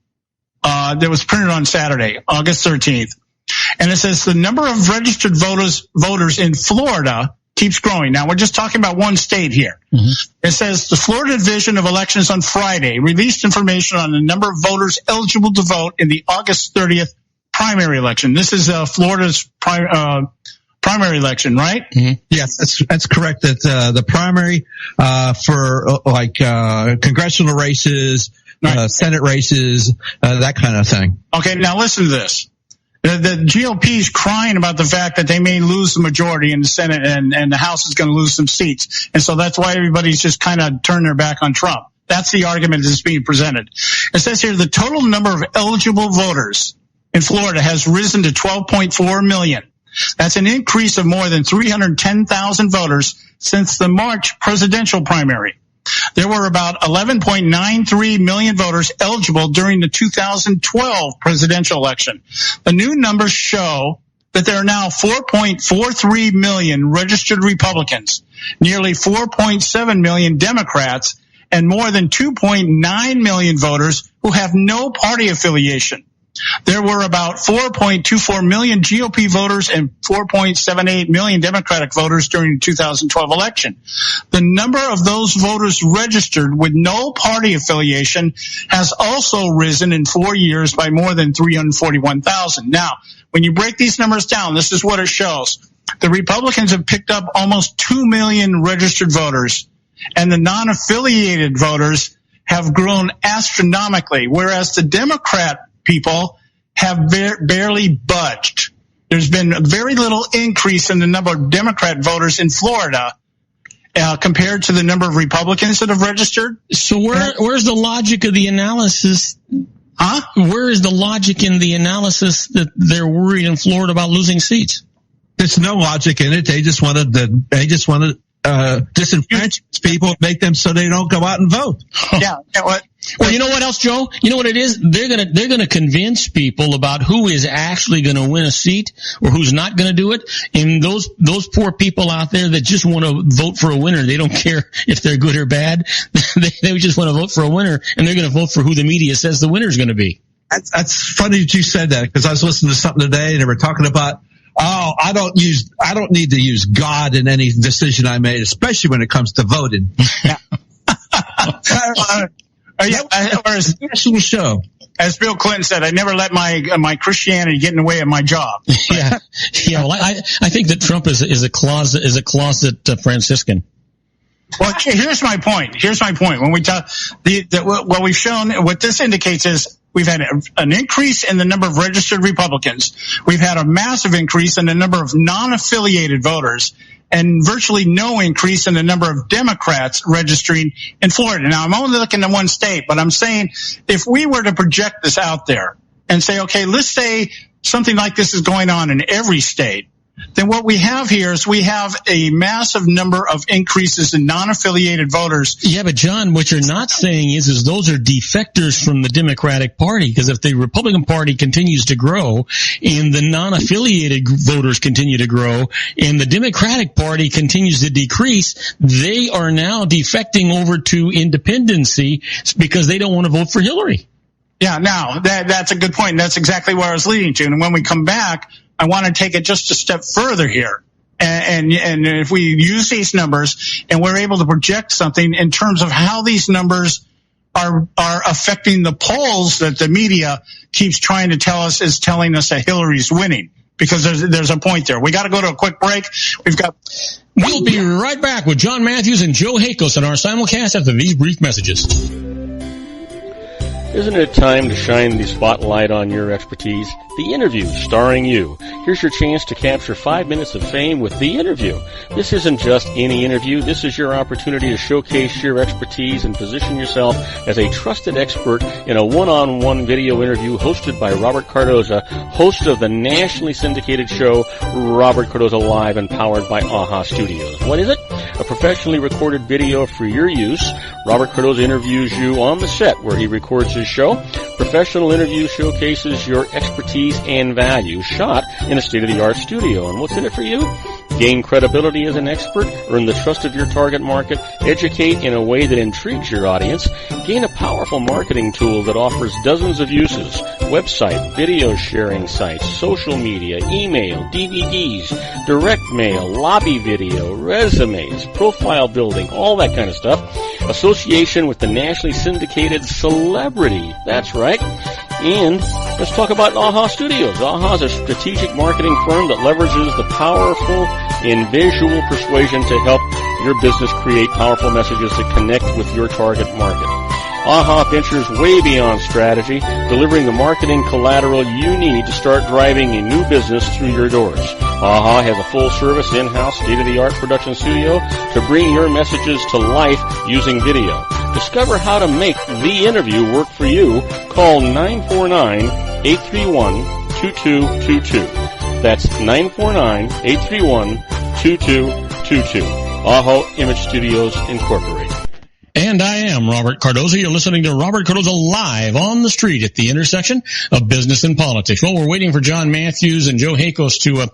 that was printed on Saturday, August 13th. And it says the number of registered voters in Florida keeps growing. Now, we're just talking about one state here. Mm-hmm. It says the Florida Division of Elections on Friday released information on the number of voters eligible to vote in the August 30th primary election. This is Florida's primary election, right? Mm-hmm. Yes, that's correct. That the primary for congressional races, right, Senate races, that kind of thing. Okay, now listen to this. The GOP is crying about the fact that they may lose the majority in the Senate, and the House is going to lose some seats, and so that's why everybody's just kind of turned their back on Trump. That's the argument that's being presented. It says here the total number of eligible voters in Florida has risen to 12.4 million. That's an increase of more than 310,000 voters since the March presidential primary. There were about 11.93 million voters eligible during the 2012 presidential election. The new numbers show that there are now 4.43 million registered Republicans, nearly 4.7 million Democrats, and more than 2.9 million voters who have no party affiliation. There were about 4.24 million GOP voters and 4.78 million Democratic voters during the 2012 election. The number of those voters registered with no party affiliation has also risen in 4 years by more than 341,000. Now, when you break these numbers down, this is what it shows. The Republicans have picked up almost 2 million registered voters, and the non-affiliated voters have grown astronomically, whereas the Democrat people have barely budged. There's been very little increase in the number of Democrat voters in Florida compared to the number of Republicans that have registered. So where's the logic of the analysis? Huh? Where is the logic in the analysis that they're worried in Florida about losing seats? There's no logic in it. They just wanted disenfranchise people and make them so they don't go out and vote. Yeah. Well, you know what else, Joe? You know what it is? They're gonna convince people about who is actually gonna win a seat or who's not gonna do it. And those poor people out there that just want to vote for a winner, they don't care if they're good or bad. they just want to vote for a winner, and they're gonna vote for who the media says the winner's gonna be. That's funny that you said that, because I was listening to something today and they were talking about, I don't need to use God in any decision I made, especially when it comes to voting. Show. As Bill Clinton said, I never let my Christianity get in the way of my job. Yeah. Well, I think that Trump is a closet Franciscan. Well, here's my point. When we talk, what we've shown, what this indicates is we've had an increase in the number of registered Republicans. We've had a massive increase in the number of non-affiliated voters, and virtually no increase in the number of Democrats registering in Florida. Now, I'm only looking at one state, but I'm saying if we were to project this out there and say, okay, let's say something like this is going on in every state, then what we have here is we have a massive number of increases in non-affiliated voters. Yeah, but John, what you're not saying is those are defectors from the Democratic Party, because if the Republican Party continues to grow and the non-affiliated voters continue to grow and the Democratic Party continues to decrease, they are now defecting over to independency because they don't want to vote for Hillary. Yeah, now that's a good point. That's exactly where I was leading to. And when we come back, I want to take it just a step further here. And if we use these numbers and we're able to project something in terms of how these numbers are affecting the polls that the media keeps trying to tell us is telling us that Hillary's winning, because there's a point there. We got to go to a quick break. We'll be right back with John Matthews and Joe Hakos in our simulcast after these brief messages. Isn't it time to shine the spotlight on your expertise? The Interview, starring you. Here's your chance to capture 5 minutes of fame with The Interview. This isn't just any interview. This is your opportunity to showcase your expertise and position yourself as a trusted expert in a one-on-one video interview hosted by Robert Cardoza, host of the nationally syndicated show Robert Cardoza Live and powered by AHA Studios. What is it? A professionally recorded video for your use. Robert Cardoza interviews you on the set where he records his show. Professional interview showcases your expertise and value, shot in a state-of-the-art studio. And what's in it for you? Gain credibility as an expert, earn the trust of your target market, educate in a way that intrigues your audience, gain a powerful marketing tool that offers dozens of uses, website, video sharing sites, social media, email, DVDs, direct mail, lobby video, resumes, profile building, all that kind of stuff. Association with the nationally syndicated celebrity. That's right. And let's talk about AHA Studios. AHA is a strategic marketing firm that leverages the powerful and visual persuasion to help your business create powerful messages that connect with your target market. AHA ventures way beyond strategy, delivering the marketing collateral you need to start driving a new business through your doors. AHA has a full-service, in-house, state-of-the-art production studio to bring your messages to life using video. Discover how to make The Interview work for you. Call 949-831-2222. That's 949-831-2222. AHA Image Studios Incorporated. And I am Robert Cardoza. You're listening to Robert Cardoza Live on the street at the intersection of business and politics. Well, we're waiting for John Matthews and Joe Hakos to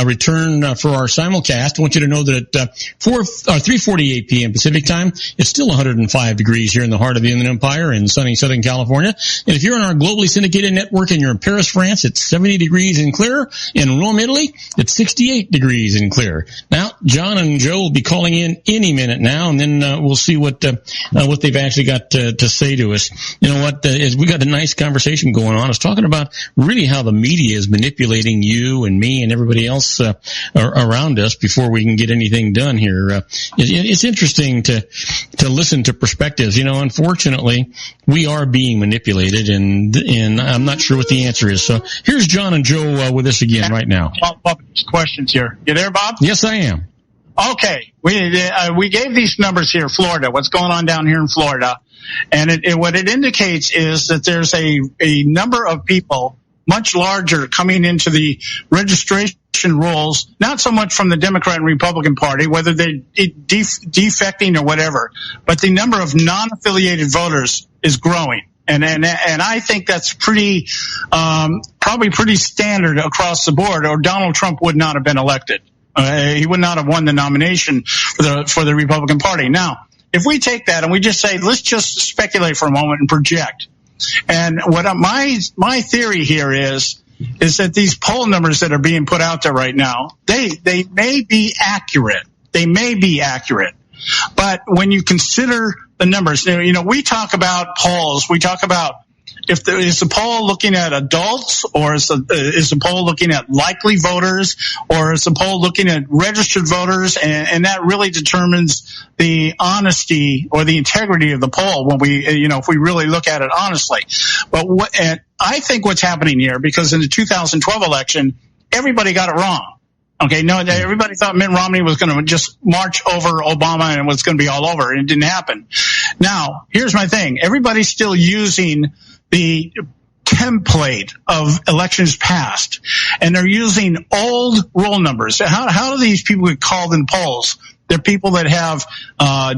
return for our simulcast. I want you to know that at 3:48 p.m. Pacific time, it's still 105 degrees here in the heart of the Inland Empire in sunny Southern California. And if you're on our globally syndicated network and you're in Paris, France, it's 70 degrees and clear. In Rome, Italy, it's 68 degrees and clear. Now, John and Joe will be calling in any minute now, and then we'll see what they've actually got to say to us. You know what? We got a nice conversation going on. I was talking about really how the media is manipulating you and me and everybody else around us before we can get anything done here. It's interesting to listen to perspectives. You know, unfortunately, we are being manipulated, and I'm not sure what the answer is. So here's John and Joe with us again right now. Questions here. You there, Bob? Yes, I am. Okay, we gave these numbers here, Florida. What's going on down here in Florida? And what it indicates is that there's a number of people much larger coming into the registration election rules, not so much from the Democrat and Republican Party, whether they're defecting or whatever, but the number of non-affiliated voters is growing. And I think that's probably pretty standard across the board, or Donald Trump would not have been elected. He would not have won the nomination for the Republican Party. Now, if we take that and we just say, let's just speculate for a moment and project. And what my theory here is that these poll numbers that are being put out there right now, they may be accurate. They may be accurate. But when you consider the numbers, we talk about polls. We talk about is the poll looking at adults, or is the poll looking at likely voters, or is the poll looking at registered voters? And that really determines the honesty or the integrity of the poll when if we really look at it honestly. But I think what's happening here, because in the 2012 election, everybody got it wrong. Okay, no, everybody thought Mitt Romney was going to just march over Obama and it was going to be all over, and it didn't happen. Now, here's my thing. Everybody's still using the template of elections past, and they're using old roll numbers. How do these people get called in polls? They're people that have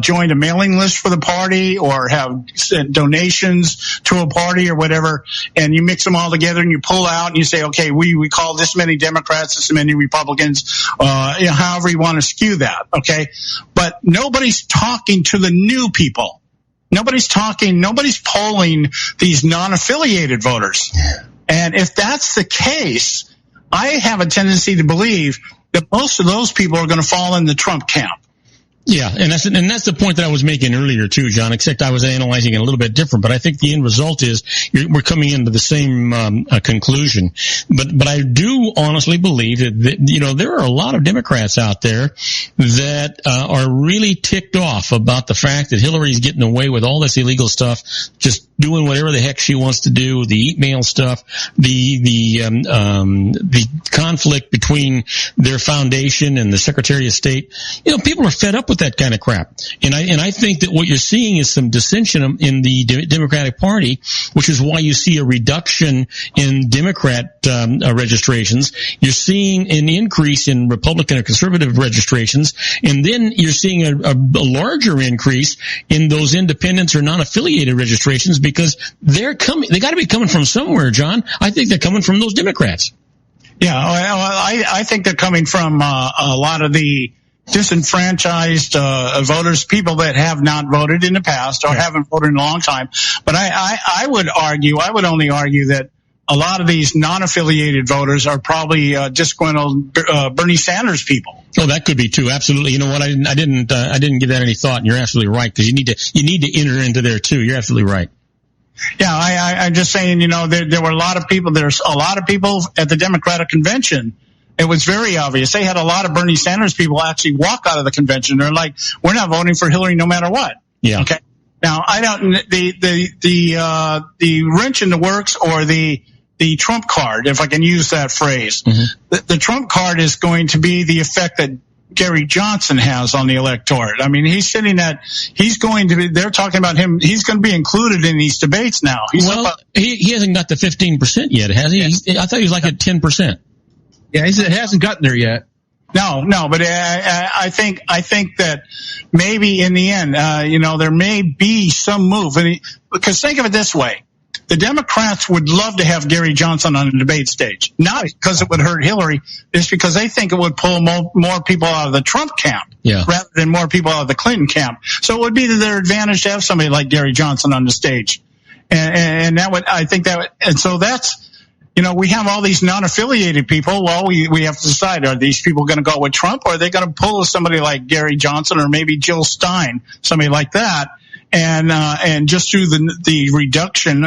joined a mailing list for the party, or have sent donations to a party or whatever, and you mix them all together and you pull out and you say, okay, we call this many Democrats, this many Republicans, however you want to skew that, okay? But nobody's talking to the new people. Nobody's polling these non-affiliated voters. And if that's the case, I have a tendency to believe that most of those people are going to fall in the Trump camp. Yeah, and that's the point that I was making earlier too, John, except I was analyzing it a little bit different. But I think the end result is we're coming into the same conclusion. But I do honestly believe that there are a lot of Democrats out there that are really ticked off about the fact that Hillary's getting away with all this illegal stuff, just doing whatever the heck she wants to do, the email stuff, the conflict between their foundation and the Secretary of State. People are fed up with that kind of crap. And I think that what you're seeing is some dissension in the Democratic Party, which is why you see a reduction in Democrat registrations. You're seeing an increase in Republican or conservative registrations, and then you're seeing a larger increase in those independents or non-affiliated registrations, because they got to be coming from somewhere, John. I think they're coming from those Democrats. Yeah, I think they're coming from a lot of the disenfranchised voters, people that have not voted in the past or haven't voted in a long time. But I would only argue that a lot of these non-affiliated voters are probably disgruntled Bernie Sanders people. Oh, that could be too. Absolutely. You know what? I didn't give that any thought, and you're absolutely right, because you need to enter into there too. You're absolutely right. Yeah, I'm just saying, there were a lot of people. There's a lot of people at the Democratic convention. It was very obvious. They had a lot of Bernie Sanders people actually walk out of the convention. They're like, we're not voting for Hillary no matter what. Yeah. Okay. Now, the wrench in the works, or the Trump card, if I can use that phrase, the Trump card is going to be the effect that Gary Johnson has on the electorate. I mean, they're talking about him. He's going to be included in these debates now. He hasn't got the 15% yet, has he? I thought he was like at 10%. Yeah, it hasn't gotten there yet. No, but I think that maybe in the end, there may be some move. Because think of it this way. The Democrats would love to have Gary Johnson on the debate stage, not because it would hurt Hillary, it's because they think it would pull more people out of the Trump camp rather than more people out of the Clinton camp. So it would be to their advantage to have somebody like Gary Johnson on the stage. And so that's, we have all these non-affiliated people. Well, we have to decide, are these people going to go with Trump, or are they going to pull somebody like Gary Johnson or maybe Jill Stein, somebody like that, and just do the reduction,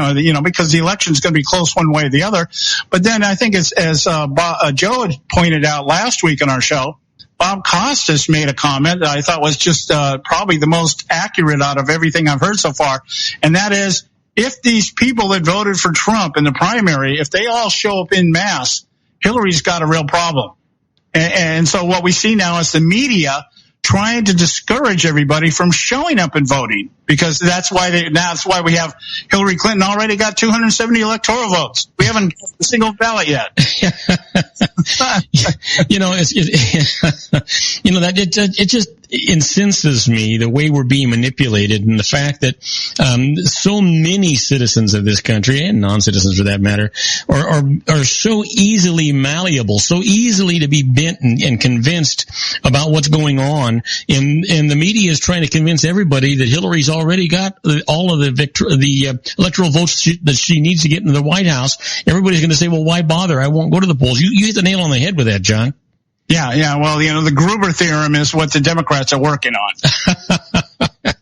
because the election is going to be close one way or the other. But then I think as Joe had pointed out last week on our show, Bob Costas made a comment that I thought was just probably the most accurate out of everything I've heard so far, and that is, if these people that voted for Trump in the primary, if they all show up in mass, Hillary's got a real problem. And so what we see now is the media trying to discourage everybody from showing up and voting, because that's why we have Hillary Clinton already got 270 electoral votes. We haven't got a single ballot yet. It just incenses me the way we're being manipulated, and the fact that so many citizens of this country, and non-citizens for that matter, are so easily malleable, so easily to be bent and convinced about what's going on. And the media is trying to convince everybody that Hillary's already got all of the electoral votes that she needs to get into the White House. Everybody's going to say, well, why bother? I won't go to the polls. You hit the nail on the head with that, John. Yeah. Well, the Gruber theorem is what the Democrats are working on.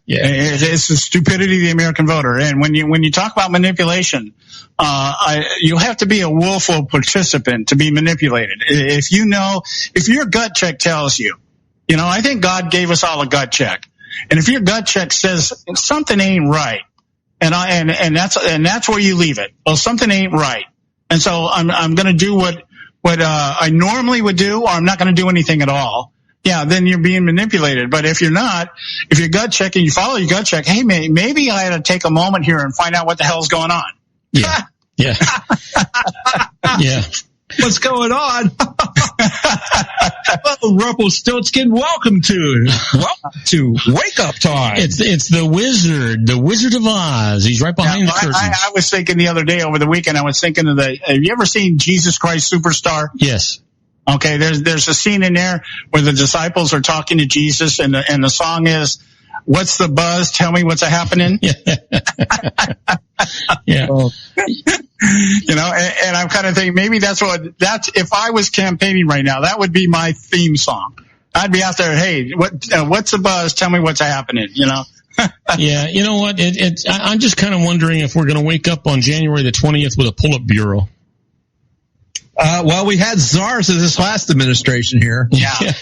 Yeah. It's the stupidity of the American voter. And when you talk about manipulation, you have to be a willful participant to be manipulated. If your gut check tells you, I think God gave us all a gut check. And if your gut check says something ain't right, and that's where you leave it. Well, something ain't right. And so I'm going to do what I normally would do, or I'm not going to do anything at all. Yeah, then you're being manipulated. But if you're not, if your gut check and you follow your gut check, hey, maybe I ought to take a moment here and find out what the hell's going on. Yeah. Yeah. Yeah. What's going on? Well, Rumpelstiltskin, welcome to Wake Up Time. It's the Wizard of Oz. He's right behind the curtain. I was thinking the other day over the weekend, have you ever seen Jesus Christ Superstar? Yes. Okay, there's a scene in there where the disciples are talking to Jesus, and the song is, "What's the buzz? Tell me what's happening." Yeah. And I'm kind of thinking maybe that's if I was campaigning right now, that would be my theme song. I'd be out there, hey, what's the buzz? Tell me what's happening. Yeah, you know what? I'm just kind of wondering if we're going to wake up on January the 20th with a pull-up bureau. Well, we had czars in this last administration here. Yeah.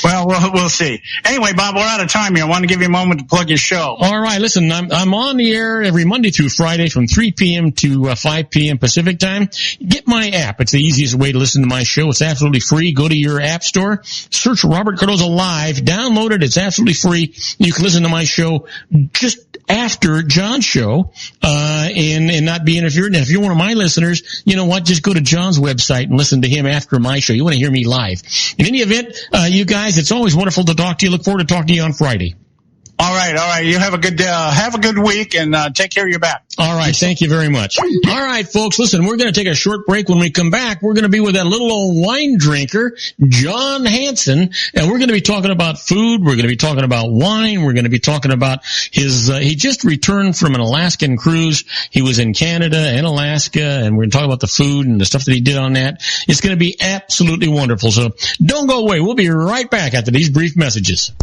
Well, we'll see. Anyway, Bob, we're out of time here. I want to give you a moment to plug your show. All right. Listen, I'm on the air every Monday through Friday from 3 p.m. to 5 p.m. Pacific time. Get my app. It's the easiest way to listen to my show. It's absolutely free. Go to your app store, search Robert Cardoza Live, download it. It's absolutely free. You can listen to my show just after John's show, and not be interfered. And if you're one of my listeners, you know what? Just go to John's website and listen to him after my show. You want to hear me live. In any event, you guys, it's always wonderful to talk to you. Look forward to talking to you on Friday. All right. You have a good week, and take care of your back. All right. Thank you very much. All right, folks. Listen, we're going to take a short break. When we come back, we're going to be with that little old wine drinker, John Hanson, and we're going to be talking about food. We're going to be talking about wine. We're going to be talking about he just returned from an Alaskan cruise. He was in Canada and Alaska, and we're going to talk about the food and the stuff that he did on that. It's going to be absolutely wonderful. So don't go away. We'll be right back after these brief messages.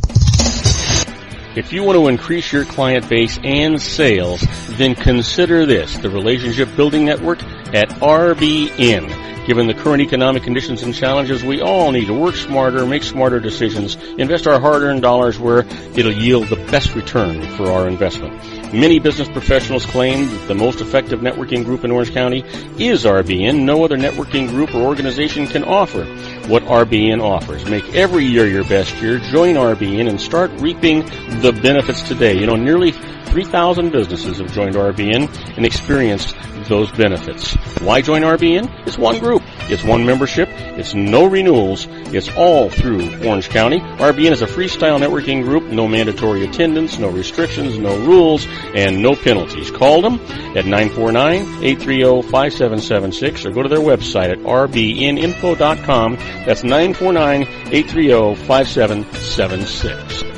If you want to increase your client base and sales, then consider this, the Relationship Building Network at RBN. Given the current economic conditions and challenges, we all need to work smarter, make smarter decisions, invest our hard-earned dollars where it'll yield the best return for our investment. Many business professionals claim that the most effective networking group in Orange County is RBN. No other networking group or organization can offer what RBN offers. Make every year your best year. Join RBN and start reaping the benefits today. Nearly 3,000 businesses have joined RBN and experienced those benefits. Why join RBN? It's one group. It's one membership. It's no renewals. It's all through Orange County. RBN is a freestyle networking group. No mandatory attendance, no restrictions, no rules, and no penalties. Call them at 949-830-5776 or go to their website at rbninfo.com. That's 949-830-5776.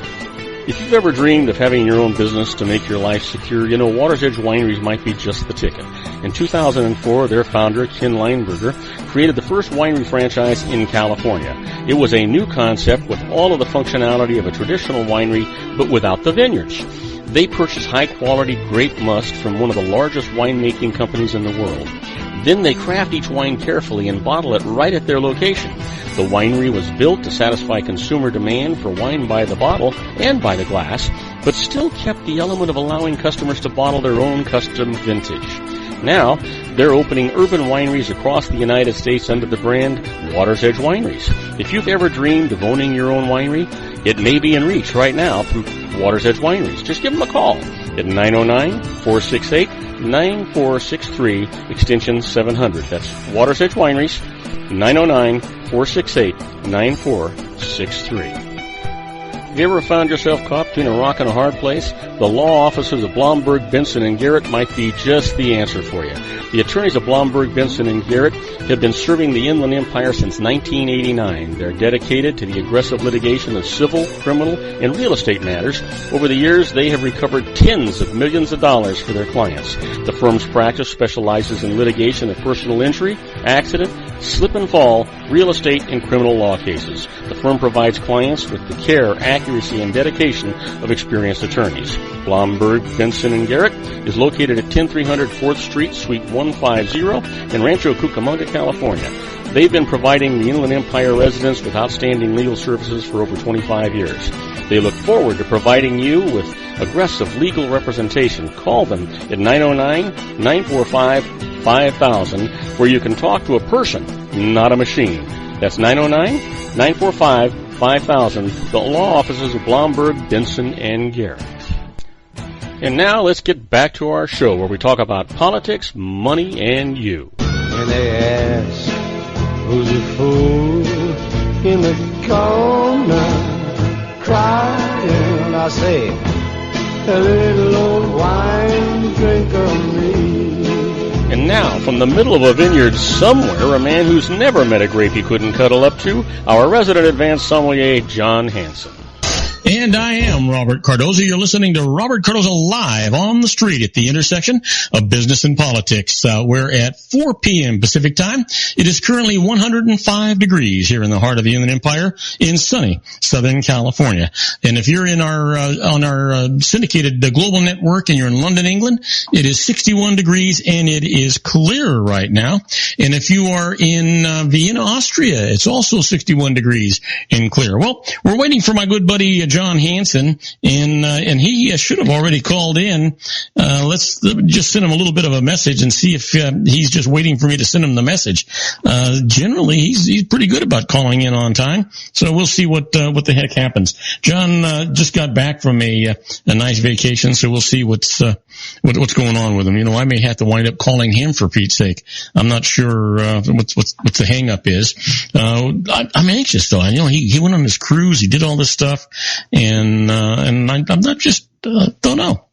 If you've ever dreamed of having your own business to make your life secure, Water's Edge Wineries might be just the ticket. In 2004, their founder, Ken Lineberger, created the first winery franchise in California. It was a new concept with all of the functionality of a traditional winery, but without the vineyards. They purchased high-quality grape must from one of the largest winemaking companies in the world. Then they craft each wine carefully and bottle it right at their location. The winery was built to satisfy consumer demand for wine by the bottle and by the glass, but still kept the element of allowing customers to bottle their own custom vintage. Now, they're opening urban wineries across the United States under the brand Water's Edge Wineries. If you've ever dreamed of owning your own winery, it may be in reach right now through Water's Edge Wineries. Just give them a call at 909-468-9463, extension 700. That's Water's Edge Wineries, 909-468-9463. Have you ever found yourself caught between a rock and a hard place? The law offices of Blomberg, Benson & Garrett might be just the answer for you. The attorneys of Blomberg, Benson & Garrett have been serving the Inland Empire since 1989. They're dedicated to the aggressive litigation of civil, criminal, and real estate matters. Over the years, they have recovered tens of millions of dollars for their clients. The firm's practice specializes in litigation of personal injury, accident, slip and fall, real estate, and criminal law cases. The firm provides clients with the care, accuracy, and dedication of experienced attorneys. Blomberg, Benson & Garrett is located at 10300 4th Street, Suite 150 in Rancho Cucamonga, California. They've been providing the Inland Empire residents with outstanding legal services for over 25 years. They look forward to providing you with aggressive legal representation. Call them at 909-945-5000, where you can talk to a person, not a machine. That's 909-945-5000, the law offices of Blomberg, Benson & Garrett. And now let's get back to our show where we talk about politics, money, and you. And they ask, who's a fool in the corner crying? I say, a little old wine drinker me. And now, from the middle of a vineyard somewhere, a man who's never met a grape he couldn't cuddle up to, our resident advanced sommelier, John Hanson. And I am Robert Cardoza. You're listening to Robert Cardoza live on the street at the intersection of business and politics. We're at 4 p.m. Pacific time. It is currently 105 degrees here in the heart of the Inland Empire in sunny Southern California. And if you're in our on our syndicated global network and you're in London, England, it is 61 degrees and it is clear right now. And if you are in Vienna, Austria, it's also 61 degrees and clear. Well, we're waiting for my good buddy John Hanson, and he should have already called in. Let's just send him a little bit of a message and see if he's just waiting for me to send him the message. Generally, he's pretty good about calling in on time, so we'll see what the heck happens. John just got back from a nice vacation, so we'll see what's going on with him. You know, I may have to wind up calling him for Pete's sake. I'm not sure what the hang up is. I'm anxious though. You know, he went on his cruise, he did all this stuff. And I'm not just, don't know.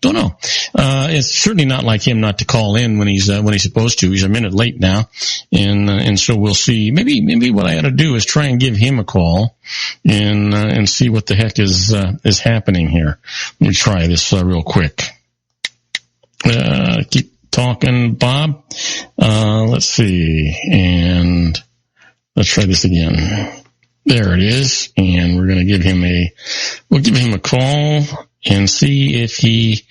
It's certainly not like him not to call in when he's supposed to. He's a minute late now. And so we'll see. Maybe what I ought to do is try and give him a call and see what the heck is happening here. Let me try this real quick. Keep talking, Bob. Let's see. And let's try this again. There it is, and we're going to give him a call and see if he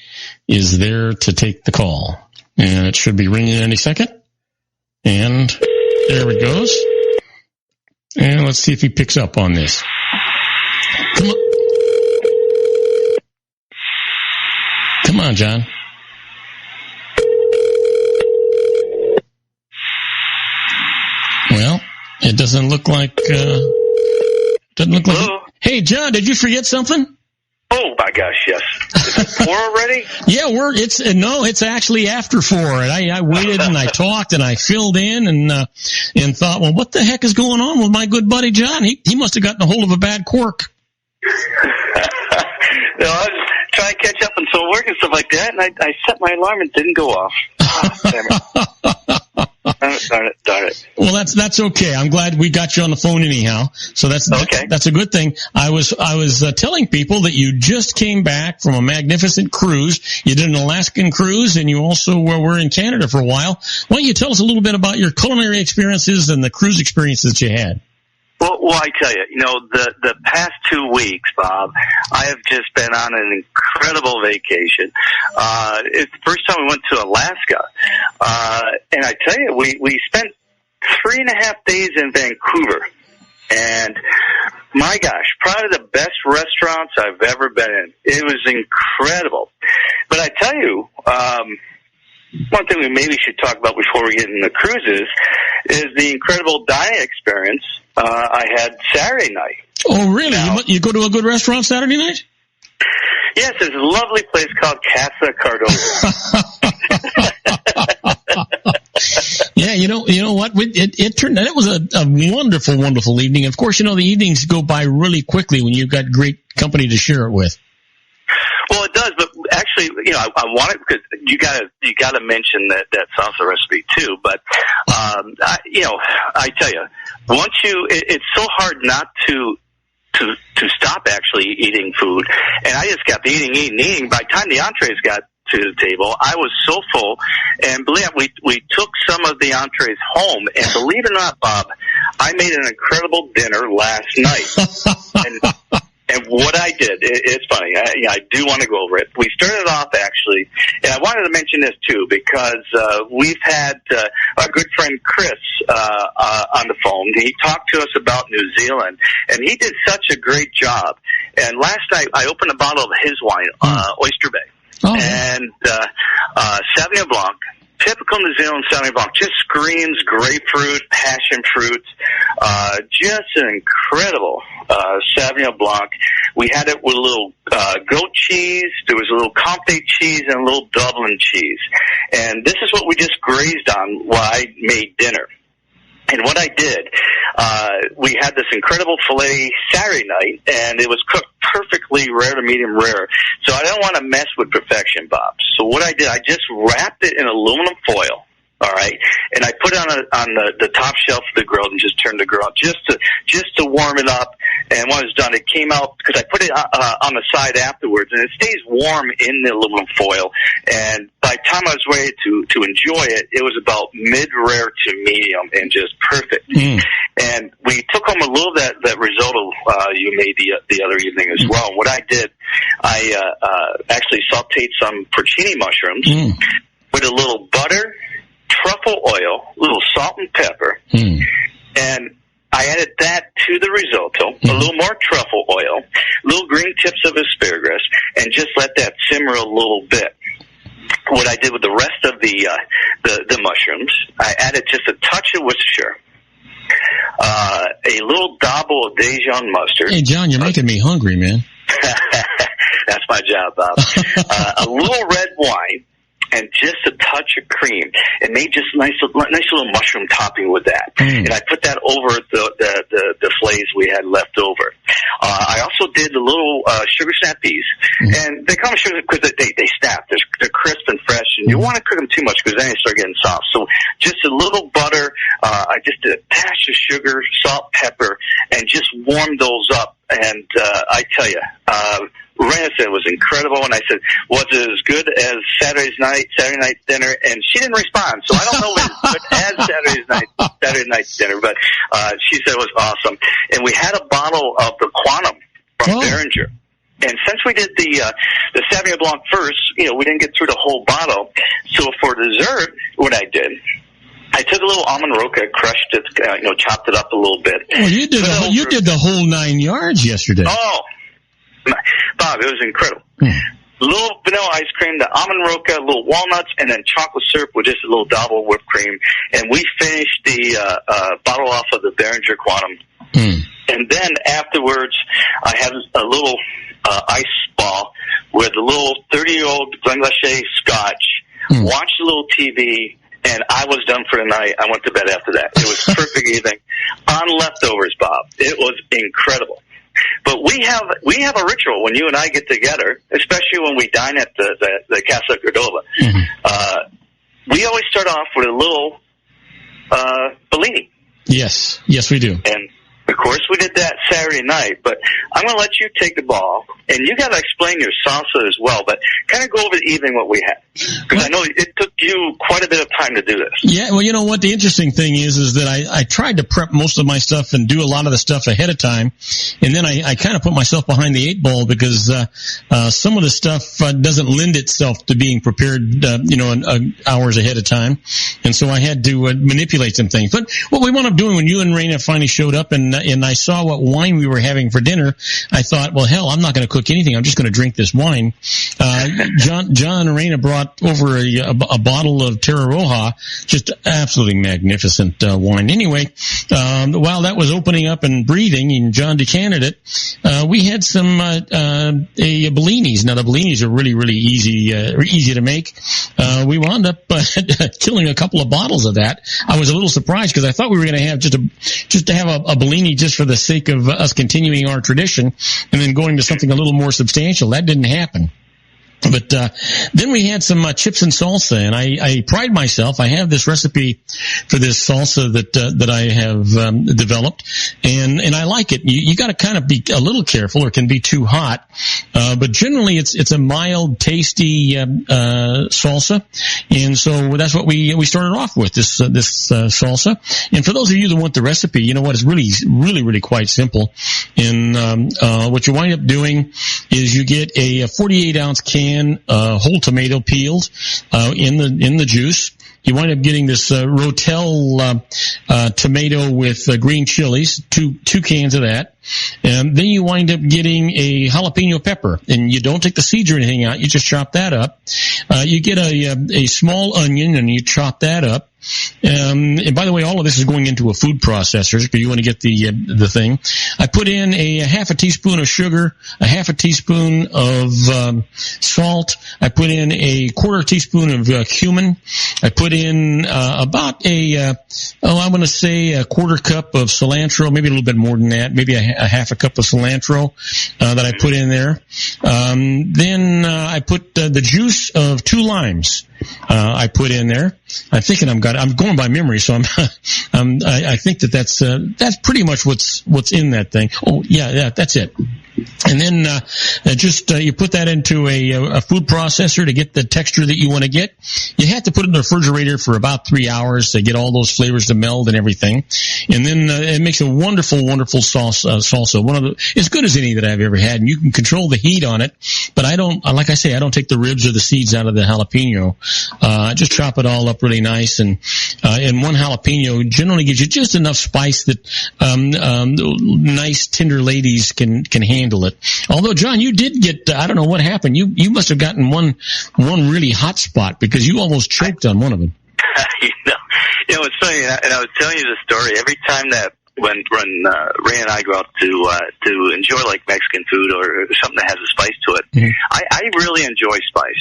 is there to take the call. And it should be ringing any second. And there it goes. And let's see if he picks up on this. Come on. Come on, John. Well, it doesn't look like... Hello? Hey, John, did you forget something? Oh my gosh, yes. Is it 4 already? Yeah, it's actually after 4. And I waited and I talked and I filled in and thought, well, what the heck is going on with my good buddy John? He must have gotten a hold of a bad cork. No, I was trying to catch up on some work and stuff like that, and I set my alarm and it didn't go off. Oh, damn it. Darn it. Well, that's okay. I'm glad we got you on the phone anyhow. So that's a good thing. I was telling people that you just came back from a magnificent cruise. You did an Alaskan cruise, and you also were in Canada for a while. Why don't you tell us a little bit about your culinary experiences and the cruise experiences that you had? Well, I tell you, the past 2 weeks, Bob, I have just been on an incredible vacation. It's the first time we went to Alaska. And I tell you, we spent 3.5 days in Vancouver. And my gosh, probably the best restaurants I've ever been in. It was incredible. But I tell you, one thing we maybe should talk about before we get into cruises is the incredible dining experience I had Saturday night. Oh, really? Now, You go to a good restaurant Saturday night? Yes, there's a lovely place called Cardoza. Yeah, you know what? It turned out it was a wonderful, wonderful evening. Of course, the evenings go by really quickly when you've got great company to share it with. Well, it does, but actually, I want it because you gotta mention that salsa recipe too. But I tell you, it's so hard not to stop actually eating food, and I just kept eating. By the time the entrees got to the table, I was so full, and believe it, we took some of the entrees home, and believe it or not, Bob, I made an incredible dinner last night. And what I did, it's funny, I do want to go over it. We started off, actually, and I wanted to mention this, too, because we've had our good friend Chris on the phone. He talked to us about New Zealand, and he did such a great job. And last night, I opened a bottle of his wine, Oyster Bay, and Sauvignon Blanc. Typical New Zealand Sauvignon Blanc, just screams grapefruit, passion fruit, just an incredible Sauvignon Blanc. We had it with a little goat cheese, there was a little Comté cheese, and a little Dublin cheese. And this is what we just grazed on while I made dinner. And what I did, we had this incredible filet Saturday night, and it was cooked perfectly rare to medium rare. So I don't want to mess with perfection, Bob. So what I did, I just wrapped it in aluminum foil, all right, and I put it on the top shelf of the grill and just turned the grill out just to warm it up. And when it was done, it came out because I put it on the side afterwards, and it stays warm in the aluminum foil. And by the time I was ready to enjoy it, it was about mid-rare to medium and just perfect. And we took home a little of that risotto you made the other evening as well. What I did, I actually sauteed some porcini mushrooms with a little butter, truffle oil, a little salt and pepper, and I added that to the risotto, a little more truffle oil, little green tips of asparagus, and just let that simmer a little bit. What I did with the rest of the mushrooms, I added just a touch of Worcestershire, a little dabble of Dijon mustard. Hey, John, you're making me hungry, man. That's my job, Bob. A little red wine, and just a touch of cream, and made just nice little mushroom topping with that. And I put that over the fillets we had left over. I also did the little sugar snap peas, and they come sugar because they snap. They're crisp and fresh, and you want to cook them too much because then they start getting soft. So just a little butter. I just did a dash of sugar, salt, pepper, and just warmed those up. And I tell you, Rena said it was incredible, and I said, was it as good as Saturday night's dinner? And she didn't respond, so I don't know if it's good as Saturday night's dinner, but she said it was awesome. And we had a bottle of the Quantum from Behringer. And since we did the Sauvignon Blanc first, we didn't get through the whole bottle. So for dessert, what I did, I took a little almond roca, crushed it, chopped it up a little bit. Well, you did the whole 9 yards yesterday. Oh, Bob, it was incredible. Little vanilla ice cream, the almond roca, little walnuts, and then chocolate syrup with just a little dabble of whipped cream. And we finished the bottle off of the Behringer Quantum. And then afterwards, I had a little ice ball with a little 30-year-old Glenglashey Scotch, watched a little TV, and I was done for the night. I went to bed after that. It was perfect evening. On leftovers, Bob. It was incredible. But we have a ritual when you and I get together, especially when we dine at the Casa Cardoza. We always start off with a little Bellini. Yes, we do. And of course, we did that Saturday night, but I'm going to let you take the ball, and you got to explain your salsa as well, but kind of go over the evening what we had. Because I know it took you quite a bit of time to do this. Yeah, well, you know what? The interesting thing is that I tried to prep most of my stuff and do a lot of the stuff ahead of time, and then I kind of put myself behind the 8 ball because some of the stuff doesn't lend itself to being prepared, hours ahead of time, and so I had to manipulate some things. But what we wound up doing when you and Raina finally showed up and I saw what wine we were having for dinner, I thought, well, hell, I'm not going to cook anything. I'm just going to drink this wine. John and Raina brought over a bottle of Terra Roja, just absolutely magnificent wine. Anyway, while that was opening up and breathing, and John decanted it, we had some Bellinis. Now the Bellinis are really, really easy to make. We wound up killing a couple of bottles of that. I was a little surprised because I thought we were going to have just to have a Bellini just for the sake of us continuing our tradition, and then going to something a little more substantial. That didn't happen. But then we had some chips and salsa, and I pride myself. I have this recipe for this salsa that I have developed, and I like it. You got to kind of be a little careful, or it can be too hot. But generally, it's a mild, tasty salsa, and so that's what we started off with, this salsa. And for those of you that want the recipe, you know what? It's really, really, really quite simple. And what you wind up doing is you get a 48-ounce can. Whole tomato peeled in the juice. You wind up getting this Rotel tomato with green chilies, two cans of that. And then you wind up getting a jalapeno pepper, and you don't take the seeds or anything out. You just chop that up. You get a small onion, and you chop that up. And by the way, all of this is going into a food processor because you want to get the thing. I put in a half a teaspoon of sugar, a half a teaspoon of salt. I put in a quarter teaspoon of cumin. I put in about I'm going to say a quarter cup of cilantro, maybe a little bit more than that, maybe a half a cup of cilantro that I put in there. Then I put the juice of 2 limes. I put in there. I'm thinking I'm going by memory, so I think that's pretty much what's in that thing. Oh yeah, that's it. And then you put that into a food processor to get the texture that you want to get. You have to put it in the refrigerator for about 3 hours to get all those flavors to meld and everything. And then it makes a wonderful, wonderful salsa. As good as any that I've ever had. And you can control the heat on it. But I don't take the ribs or the seeds out of the jalapeno. I just chop it all up really nice. And one jalapeno generally gives you just enough spice that nice, tender ladies can handle it. Although, John, you did get, I don't know what happened. You must have gotten one really hot spot because you almost choked on one of them. It's funny, and I was telling you the story. Every time that when Ray and I go out to enjoy like Mexican food or something that has a spice to it, mm-hmm. I really enjoy spice.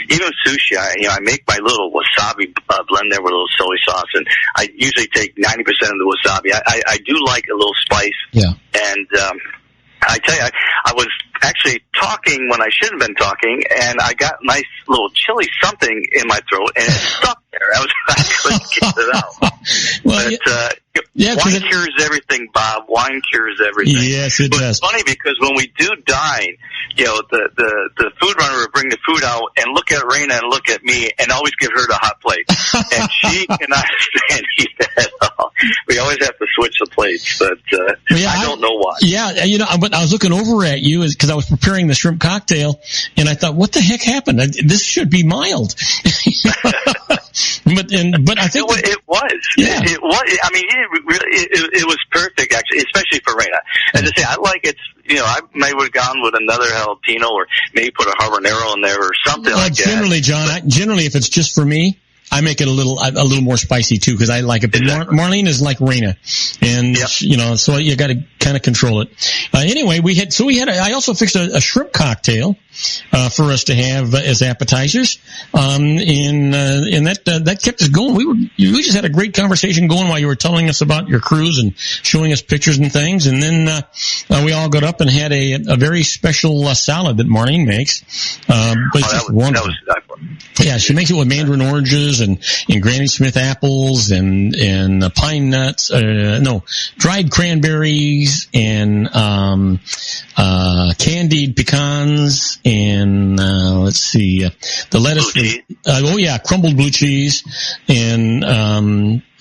Even sushi, I make my little wasabi blend there with a little soy sauce, and I usually take 90% of the wasabi. I do like a little spice. Yeah. And I tell you, I was actually talking when I shouldn't have been talking, and I got a nice little chili something in my throat, and it stuck there. I couldn't get it out. Well, wine cures everything, Bob. Wine cures everything. Yes, it does. It's funny because when we do dine, the food runner will bring the food out and look at Raina and look at me and always give her the hot plate. And she cannot stand eat that at all. We always have to switch the plates, but I don't know why. Yeah, but I was looking over at you because I was preparing the shrimp cocktail, and I thought, what the heck happened? This should be mild. But I think it was. Yeah. It was. I mean, it was perfect, actually, especially for Raina. As I say, I like it. I may have gone with another jalapeno or maybe put a habanero in there or something like that. Generally, John, if it's just for me, I make it a little more spicy too because I like it. But exactly. Marlene is like Raina, and yep. So you got to kind of control it. Anyway, I also fixed a shrimp cocktail for us to have as appetizers, and that kept us going. We just had a great conversation going while you were telling us about your cruise and showing us pictures and things, and then we all got up and had a very special salad that Marlene makes. But it's just wonderful. Yeah, she makes it with mandarin oranges and Granny Smith apples and pine nuts, dried cranberries and candied pecans and let's see, the lettuce. Crumbled blue cheese and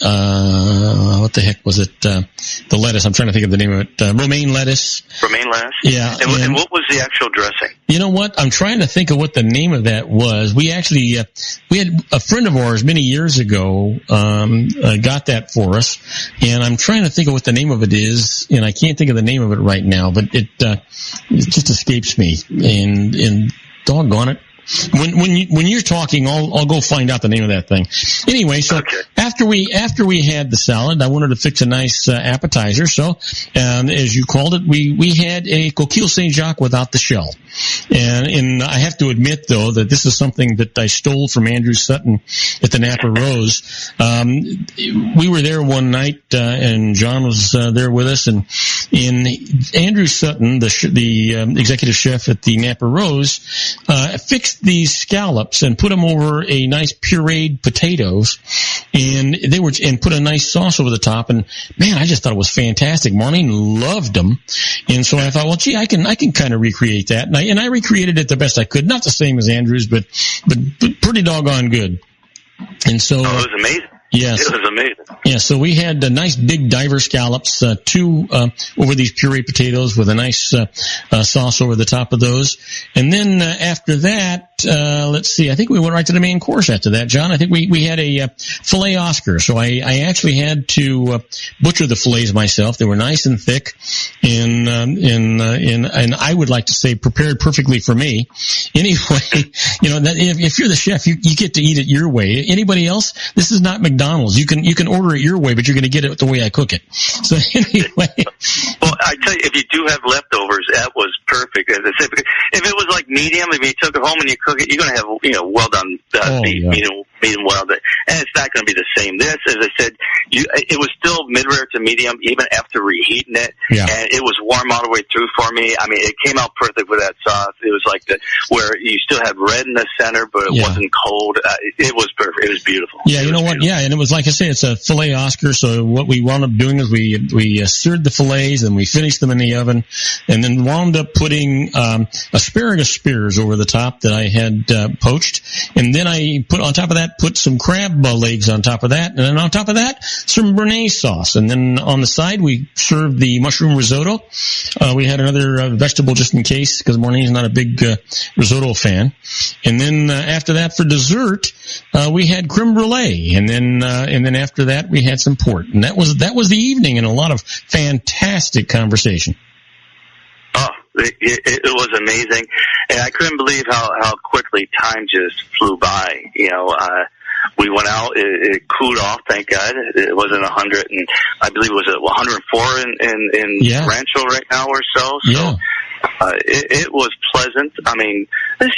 what the heck was it? The lettuce. I'm trying to think of the name of it. Romaine lettuce. Romaine lettuce? Yeah. And what was the actual dressing? You know what? I'm trying to think of what the name of that was. We actually, we had a friend of ours many years ago, got that for us. And I'm trying to think of what the name of it is. And I can't think of the name of it right now, but it just escapes me. And Doggone it. When you're talking, I'll go find out the name of that thing. Anyway, so after we had the salad, I wanted to fix a nice appetizer. So, as you called it, we had a coquille Saint-Jacques without the shell. And I have to admit though that this is something that I stole from Andrew Sutton at the Napa Rose. We were there one night, and John was there with us, and Andrew Sutton, the executive chef at the Napa Rose, fixed these scallops and put them over a nice pureed potatoes, and put a nice sauce over the top. And man, I just thought it was fantastic. Marlene loved them, and so I thought, well, gee, I can kind of recreate that, and I recreated it the best I could. Not the same as Andrew's, but pretty doggone good. And so it was amazing. Yes. It was amazing. Yeah, so we had nice big diver scallops, two over these pureed potatoes with a nice sauce over the top of those. And then after that, let's see, I think we went right to the main course after that, John. I think we had a filet Oscar. So I actually had to butcher the fillets myself. They were nice and thick, and I would like to say prepared perfectly for me. Anyway, that if you're the chef, you get to eat it your way. Anybody else? This is not McDonald's. You can order it your way, but you're going to get it the way I cook it. So anyway. Well, I tell you, if you do have leftovers, that was perfect. As I said, if it was like medium, if you took it home and you cook it, you're going to have, well done beef, medium well done. And it's not going to be the same. This, as I said, it was still mid-rare to medium even after reheating it. Yeah. And it was warm all the way through for me. I mean, it came out perfect with that sauce. It was like where you still had red in the center, but it wasn't cold. It was perfect. It was beautiful. Yeah, you know what? Beautiful. Yeah, and it was like I say, it's a filet Oscar. So what we wound up doing is we seared the fillets and we finished them in the oven, and then wound up putting asparagus spears over the top that I had poached, and then I put on top of that some crab legs on top of that, and then on top of that some béarnaise sauce, and then on the side we served the mushroom risotto. We had another vegetable just in case because Marlene's not a big risotto fan, and then after that for dessert we had creme brulee, and then after that we had some port, and that was the evening, and a lot of fantastic conversation. Oh, it was amazing, and I couldn't believe how quickly time just flew by. We went out, it cooled off, thank God. It wasn't 100, and I believe it was at 104 in Rancho right now or so. So it was pleasant. I mean, it's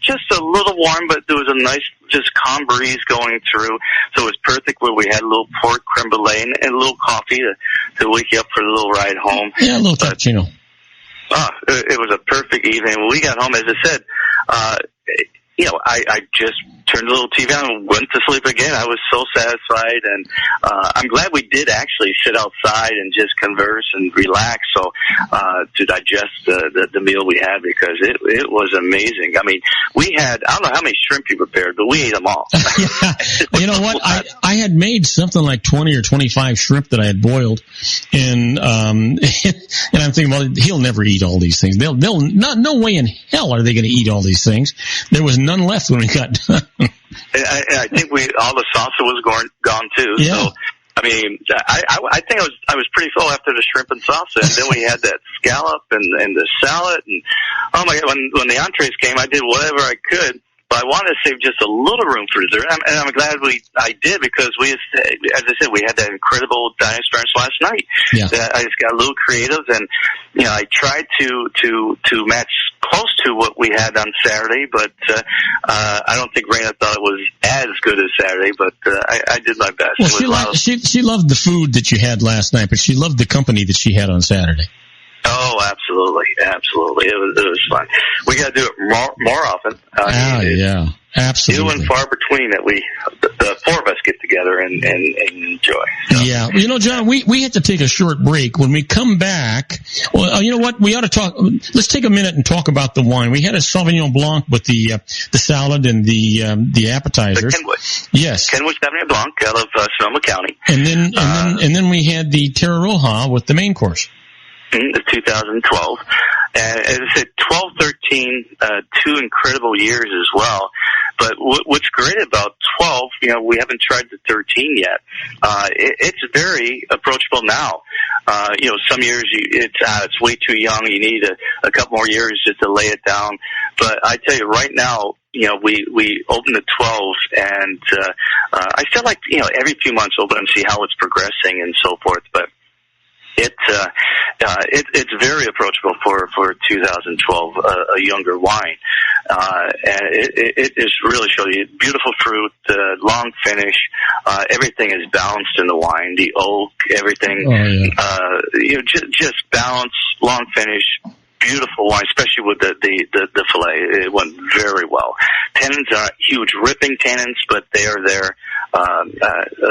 just a little warm, but there was a nice, just calm breeze going through. So it was perfect where we had a little pork creme brulee and a little coffee to wake you up for the little ride home. Yeah, a little cappuccino. It was a perfect evening. When we got home, as I said, I just turned the little TV on and went to sleep again. I was so satisfied, and I'm glad we did actually sit outside and just converse and relax to digest the meal we had, because it was amazing. I mean, we had, I don't know how many shrimp you prepared, but we ate them all. Yeah. You know what? I had made something like 20 or 25 shrimp that I had boiled, and I'm thinking, well, he'll never eat all these things. They'll no way in hell are they going to eat all these things. There was none left when we got done. I think all the salsa was gone too. Yeah. So, I mean, I think I was pretty full after the shrimp and salsa, and then we had that scallop and the salad, and oh my God, when the entrees came, I did whatever I could. But I wanted to save just a little room for dessert, and I'm glad I did, because as I said, we had that incredible dining experience last night. Yeah. I just got a little creative, and I tried to match close to what we had on Saturday, but I don't think Raina thought it was as good as Saturday, but I did my best. Well, she loved the food that you had last night, but she loved the company that she had on Saturday. Oh, absolutely. It was fun. We got to do it more often. Yeah, absolutely. Few and far between that the four of us get together and enjoy. So. Yeah. John, we had to take a short break. When we come back, well, you know what? We ought to talk. Let's take a minute and talk about the wine. We had a Sauvignon Blanc with the salad and the appetizers. Yes. Kenwood Sauvignon Blanc out of Sonoma County. And then we had the Terra Roja with the main course. The 2012. And as I said, 12, 13, two incredible years as well. But what's great about 12, we haven't tried the 13 yet. It's very approachable now. Some years it's way too young. You need a couple more years just to lay it down. But I tell you right now, we opened at 12, and I feel like, every few months open and see how it's progressing and so forth. But it's very approachable for 2012, a younger wine, and it is really showing you beautiful fruit, long finish. Everything is balanced in the wine, the oak, everything. Oh, yeah. Just balanced, long finish. Beautiful wine, especially with the fillet. It went very well. Tannins are huge, ripping tannins, but they are there. A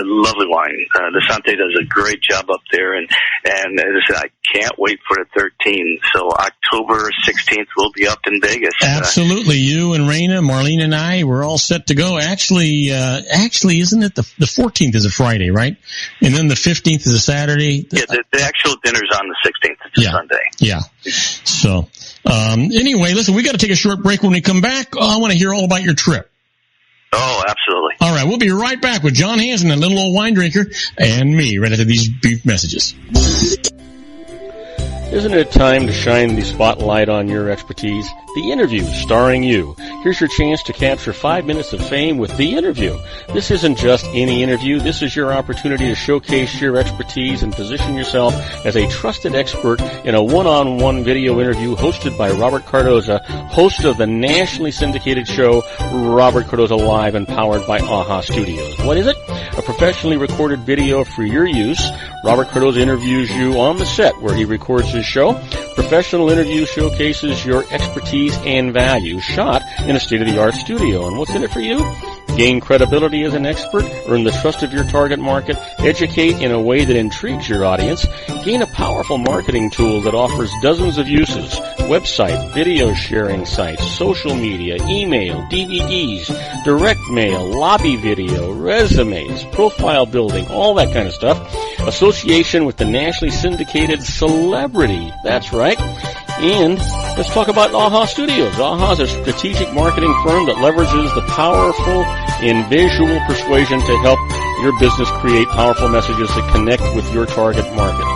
lovely wine. The Sante does a great job up there, and as I said, I can't wait for the 13th. So October 16th, we'll be up in Vegas. Absolutely. You and Raina, Marlene, and I, we're all set to go. Actually, isn't it the 14th is a Friday, right? And then the 15th is a Saturday. Yeah, the actual dinner's on the 16th. It's a Sunday. Yeah. So, anyway, listen, we got to take a short break. When we come back, I want to hear all about your trip. Oh, absolutely. All right, we'll be right back with John Hansen, a little old wine drinker, and me right after these brief messages. Isn't it time to shine the spotlight on your expertise? The Interview, starring you. Here's your chance to capture 5 minutes of fame with The Interview. This isn't just any interview. This is your opportunity to showcase your expertise and position yourself as a trusted expert in a one-on-one video interview hosted by Robert Cardoza, host of the nationally syndicated show Robert Cardoza Live and powered by AHA Studios. What is it? A professionally recorded video for your use. Robert Cardoza interviews you on the set where he records his show. Professional interview showcases your expertise and value, shot in a state-of-the-art studio. And what's in it for you? Gain credibility as an expert, earn the trust of your target market, educate in a way that intrigues your audience, gain a powerful marketing tool that offers dozens of uses, website, video sharing sites, social media, email, DVDs, direct mail, lobby video, resumes, profile building, all that kind of stuff. Association with the nationally syndicated celebrity. That's right. And let's talk about AHA Studios. AHA is a strategic marketing firm that leverages the powerful and visual persuasion to help your business create powerful messages that connect with your target market.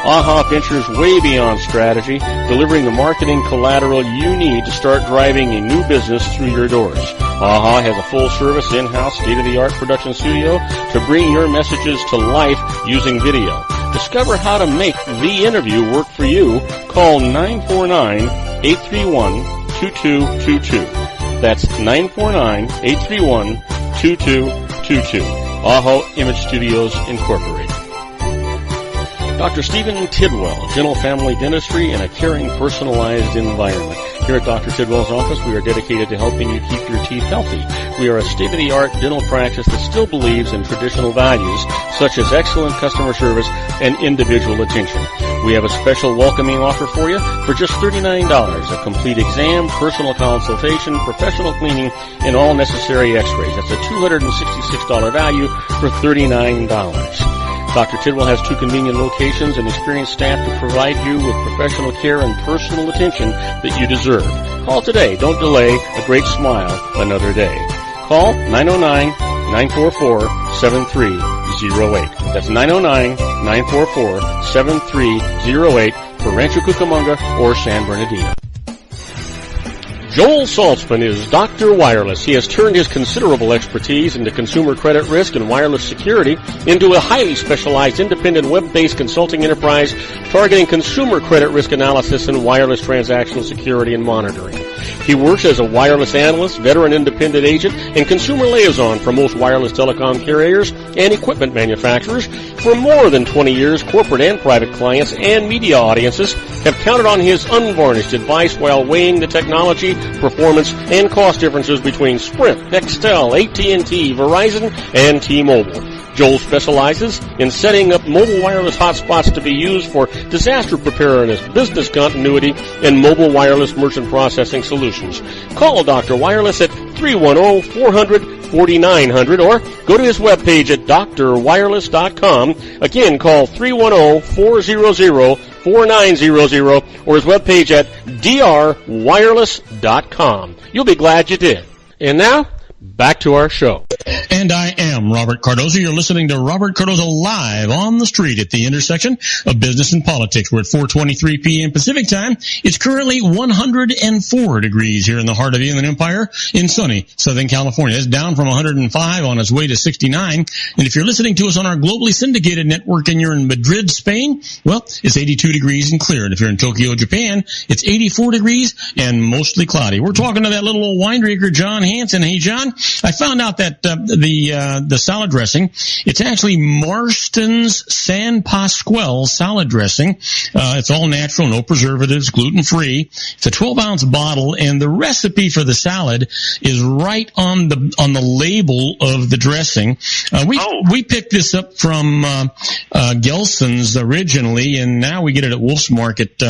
AHA ventures way beyond strategy, delivering the marketing collateral you need to start driving a new business through your doors. AHA has a full-service, in-house, state-of-the-art production studio to bring your messages to life using video. Discover how to make The Interview work for you. Call 949-831-2222. That's 949-831-2222. AHA Image Studios Incorporated. Dr. Stephen Tidwell, Gentle Family Dentistry in a caring, personalized environment. Here at Dr. Tidwell's office, we are dedicated to helping you keep your teeth healthy. We are a state-of-the-art dental practice that still believes in traditional values, such as excellent customer service and individual attention. We have a special welcoming offer for you for just $39, a complete exam, personal consultation, professional cleaning, and all necessary x-rays. That's a $266 value for $39. Dr. Tidwell has 2 convenient locations and experienced staff to provide you with professional care and personal attention that you deserve. Call today. Don't delay. A great smile another day. Call 909-944-7308. That's 909-944-7308 for Rancho Cucamonga or San Bernardino. Joel Saltzman is Dr. Wireless. He has turned his considerable expertise into consumer credit risk and wireless security into a highly specialized independent web-based consulting enterprise targeting consumer credit risk analysis and wireless transactional security and monitoring. He works as a wireless analyst, veteran independent agent, and consumer liaison for most wireless telecom carriers and equipment manufacturers. For more than 20 years, corporate and private clients and media audiences have counted on his unvarnished advice while weighing the technology, performance, and cost differences between Sprint, Nextel, AT&T, Verizon, and T-Mobile. Joel specializes in setting up mobile wireless hotspots to be used for disaster preparedness, business continuity, and mobile wireless merchant processing solutions. Call Dr. Wireless at 310-400-4900 or go to his webpage at drwireless.com. Again, call 310-400-4900 or his webpage at drwireless.com. You'll be glad you did. And now, back to our show. And I am Robert Cardoza. You're listening to Robert Cardoza live on the street at the intersection of business and politics. We're at 4:23 p.m. Pacific time. It's currently 104 degrees here in the heart of the Inland Empire in sunny Southern California. It's down from 105 on its way to 69. And if you're listening to us on our globally syndicated network and you're in Madrid, Spain, well, it's 82 degrees and clear. And if you're in Tokyo, Japan, it's 84 degrees and mostly cloudy. We're talking to that little old wine drinker, John Hanson. Hey, John, I found out that the salad dressing, it's actually Marston's San Pasquale salad dressing. It's all natural, no preservatives, gluten-free. It's a 12-ounce bottle, and the recipe for the salad is right on the label of the dressing. We picked this up from Gelson's originally, and now we get it at Wolf's Market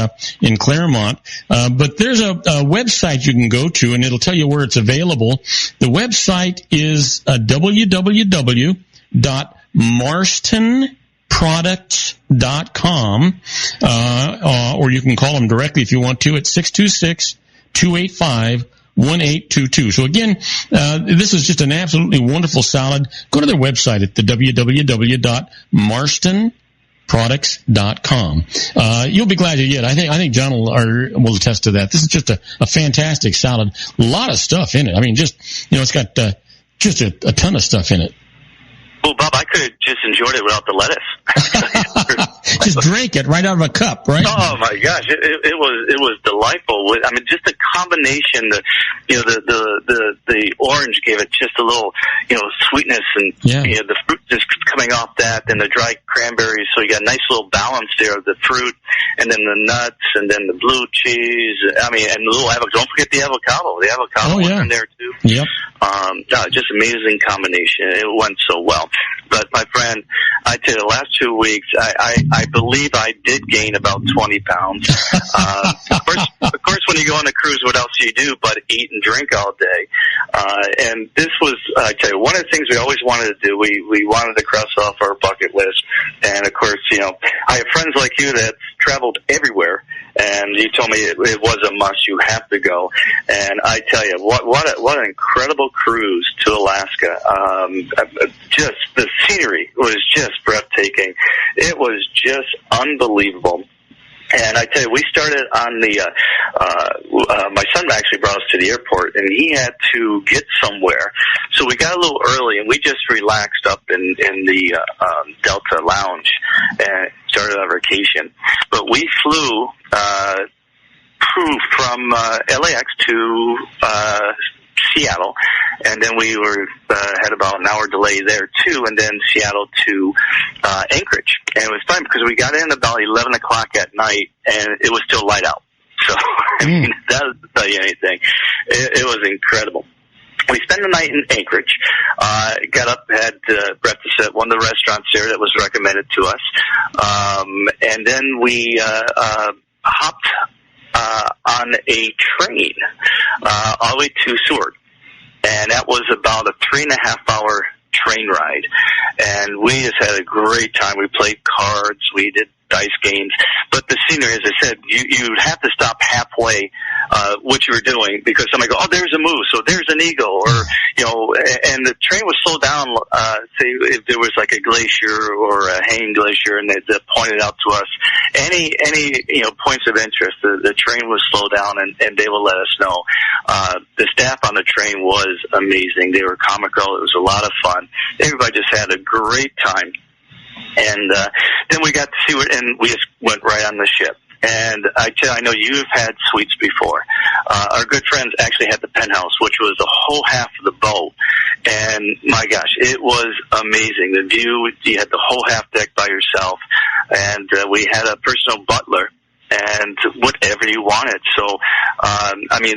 in Claremont. But there's a website you can go to, and it'll tell you where it's available. The website is www.marstonproducts.com, or you can call them directly if you want to at 626-285-1822. So again, this is just an absolutely wonderful salad. Go to their website at the www.marstonproducts.com. You'll be glad you did. I think John will attest to that. This is just a fantastic salad. A lot of stuff in it. I mean, it's got just a ton of stuff in it. Well, Bob, I could have just enjoyed it without the lettuce. Just drink it right out of a cup, right? Oh my gosh, it was delightful. I mean, just the combination, the orange gave it just a little, sweetness, and the fruit just coming off that, and the dried cranberries. So you got a nice little balance there of the fruit, and then the nuts, and then the blue cheese. I mean, and the little avocado. Don't forget the avocado. The avocado was in there too. Yep. Just amazing combination. It went so well. But my friend, I tell you, the last 2 weeks, I believe I did gain about 20 pounds. Of course, when you go on a cruise, what else do you do but eat and drink all day? And this was, I tell you, one of the things we always wanted to do. We wanted to cross off our bucket list. And of course, I have friends like you that traveled everywhere. And you told me it was a must. You have to go. And I tell you, what an incredible cruise to Alaska. Just the scenery was just breathtaking. It was just unbelievable. And I tell you, we started on the, my son actually brought us to the airport, and he had to get somewhere. So we got a little early, and we just relaxed up in the Delta Lounge and started our vacation. But we flew from LAX to Seattle, and then we had about an hour delay there too, and then Seattle to Anchorage. And it was fun because we got in about 11 o'clock at night, and it was still light out. So, I mean, that doesn't tell you anything. It was incredible. We spent the night in Anchorage, got up, had breakfast at one of the restaurants there that was recommended to us, and then we hopped on a train all the way to Seward, and that was about a 3.5-hour train ride, and we just had a great time. We played cards, we did dice games, but the scenery, as I said, you'd have to stop halfway what you were doing because somebody go, oh, there's a moose, or there's an eagle, or and the train would slow down. Say if there was like a glacier or a hanging glacier, and they pointed out to us any points of interest. The train would slow down, and they would let us know. The staff on the train was amazing. They were comical. It was a lot of fun. Everybody just had a great time. And then we got to see it, and we just went right on the ship. And I know you've had suites before. Our good friends actually had the penthouse, which was the whole half of the boat. And my gosh, it was amazing. The view, you had the whole half deck by yourself. And we had a personal butler and whatever you wanted. So,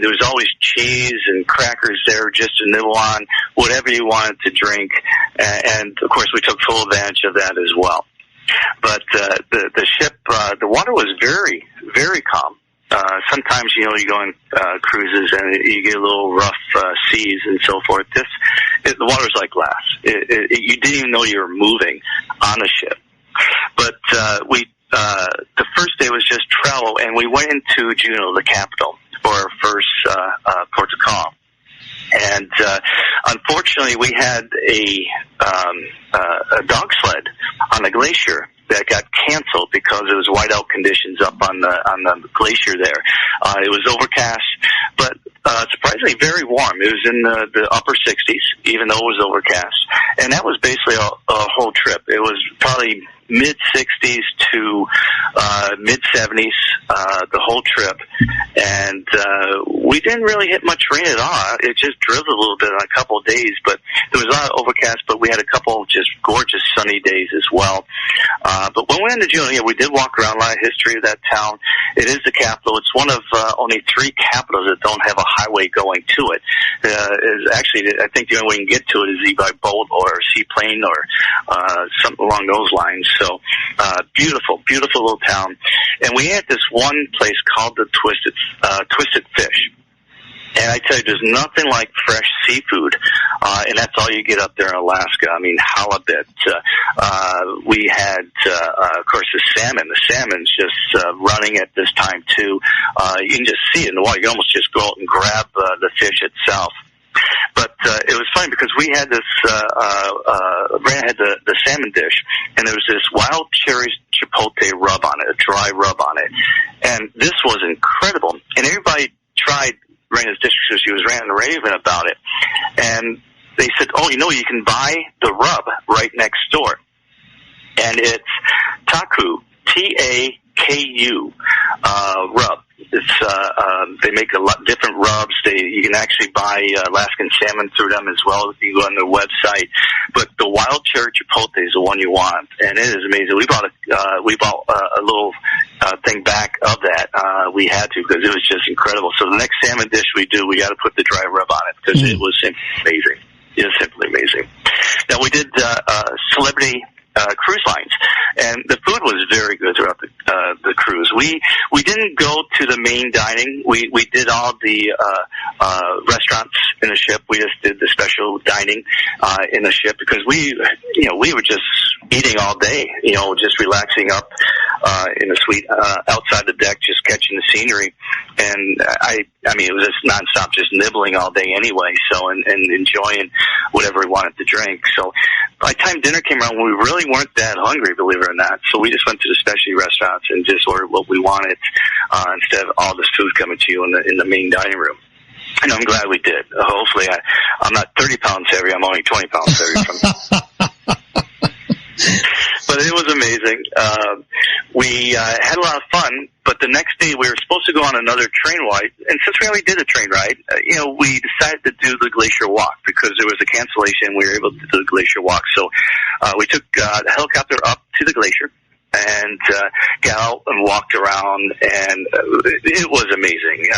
there was always cheese and crackers there just to nibble on, whatever you wanted to drink. And of course, we took full advantage of that as well. But the ship, the water was very, very calm. Sometimes, you go on cruises and you get a little rough seas and so forth. The water was like glass. You didn't even know you were moving on a ship. But the first day was just travel, and we went into Juneau, the capital, for our first port of call. And unfortunately, we had a dog sled on the glacier that got canceled because it was whiteout conditions up on the glacier there. It was overcast, but surprisingly very warm. It was in the upper 60s, even though it was overcast. And that was basically a whole trip. It was probably mid-60s to mid-70s, the whole trip. And we didn't really hit much rain at all. It just drizzled a little bit on a couple of days, but there was a lot of overcast, but we had a couple of just gorgeous sunny days as well. But when we went into June, we did walk around, a lot of history of that town. It is the capital. It's one of only 3 capitals that don't have a highway going to it. Is actually, I think the only way you can get to it is either by boat or seaplane or something along those lines. So beautiful, beautiful little town. And we had this one place called the Twisted Fish. And I tell you, there's nothing like fresh seafood, and that's all you get up there in Alaska. I mean, halibut. We had, of course, the salmon. The salmon's just running at this time, too. You can just see it in the water. You can almost just go out and grab the fish itself. But it was funny because we had this, Brandon had the salmon dish, and there was this wild cherry chipotle rub on it, a dry rub on it. And this was incredible. And everybody tried Raina's dish because she was ranting and raving about it. And they said, you can buy the rub right next door. And it's Taku, T-A-K-U, rub. It's they make a lot of different rubs. You can actually buy Alaskan salmon through them as well if you go on their website. But the wild cherry chipotle is the one you want, and it is amazing. We bought a little thing back of that. We had to because it was just incredible. So the next salmon dish we do, we got to put the dry rub on it because it was simply amazing. It is simply amazing. Now we did celebrity cruise lines, and the food was very good throughout the cruise. We didn't go to the main dining. We did all the restaurants in the ship. We just did the special dining in the ship because we were just eating all day, just relaxing up in the suite outside the deck, just catching the scenery. And I mean, it was just nonstop, just nibbling all day anyway. So and enjoying whatever we wanted to drink. So by the time dinner came around, we really weren't that hungry, believe it or not. So we just went to the specialty restaurants and just ordered what we wanted instead of all this food coming to you in the main dining room. And I'm glad we did. Hopefully, I'm not 30 pounds heavy. I'm only 20 pounds heavy from But it was amazing. We had a lot of fun, but the next day we were supposed to go on another train ride. And since we already did a train ride, we decided to do the glacier walk because there was a cancellation. We were able to do the glacier walk. So we took the helicopter up to the glacier and got out and walked around, and it was amazing.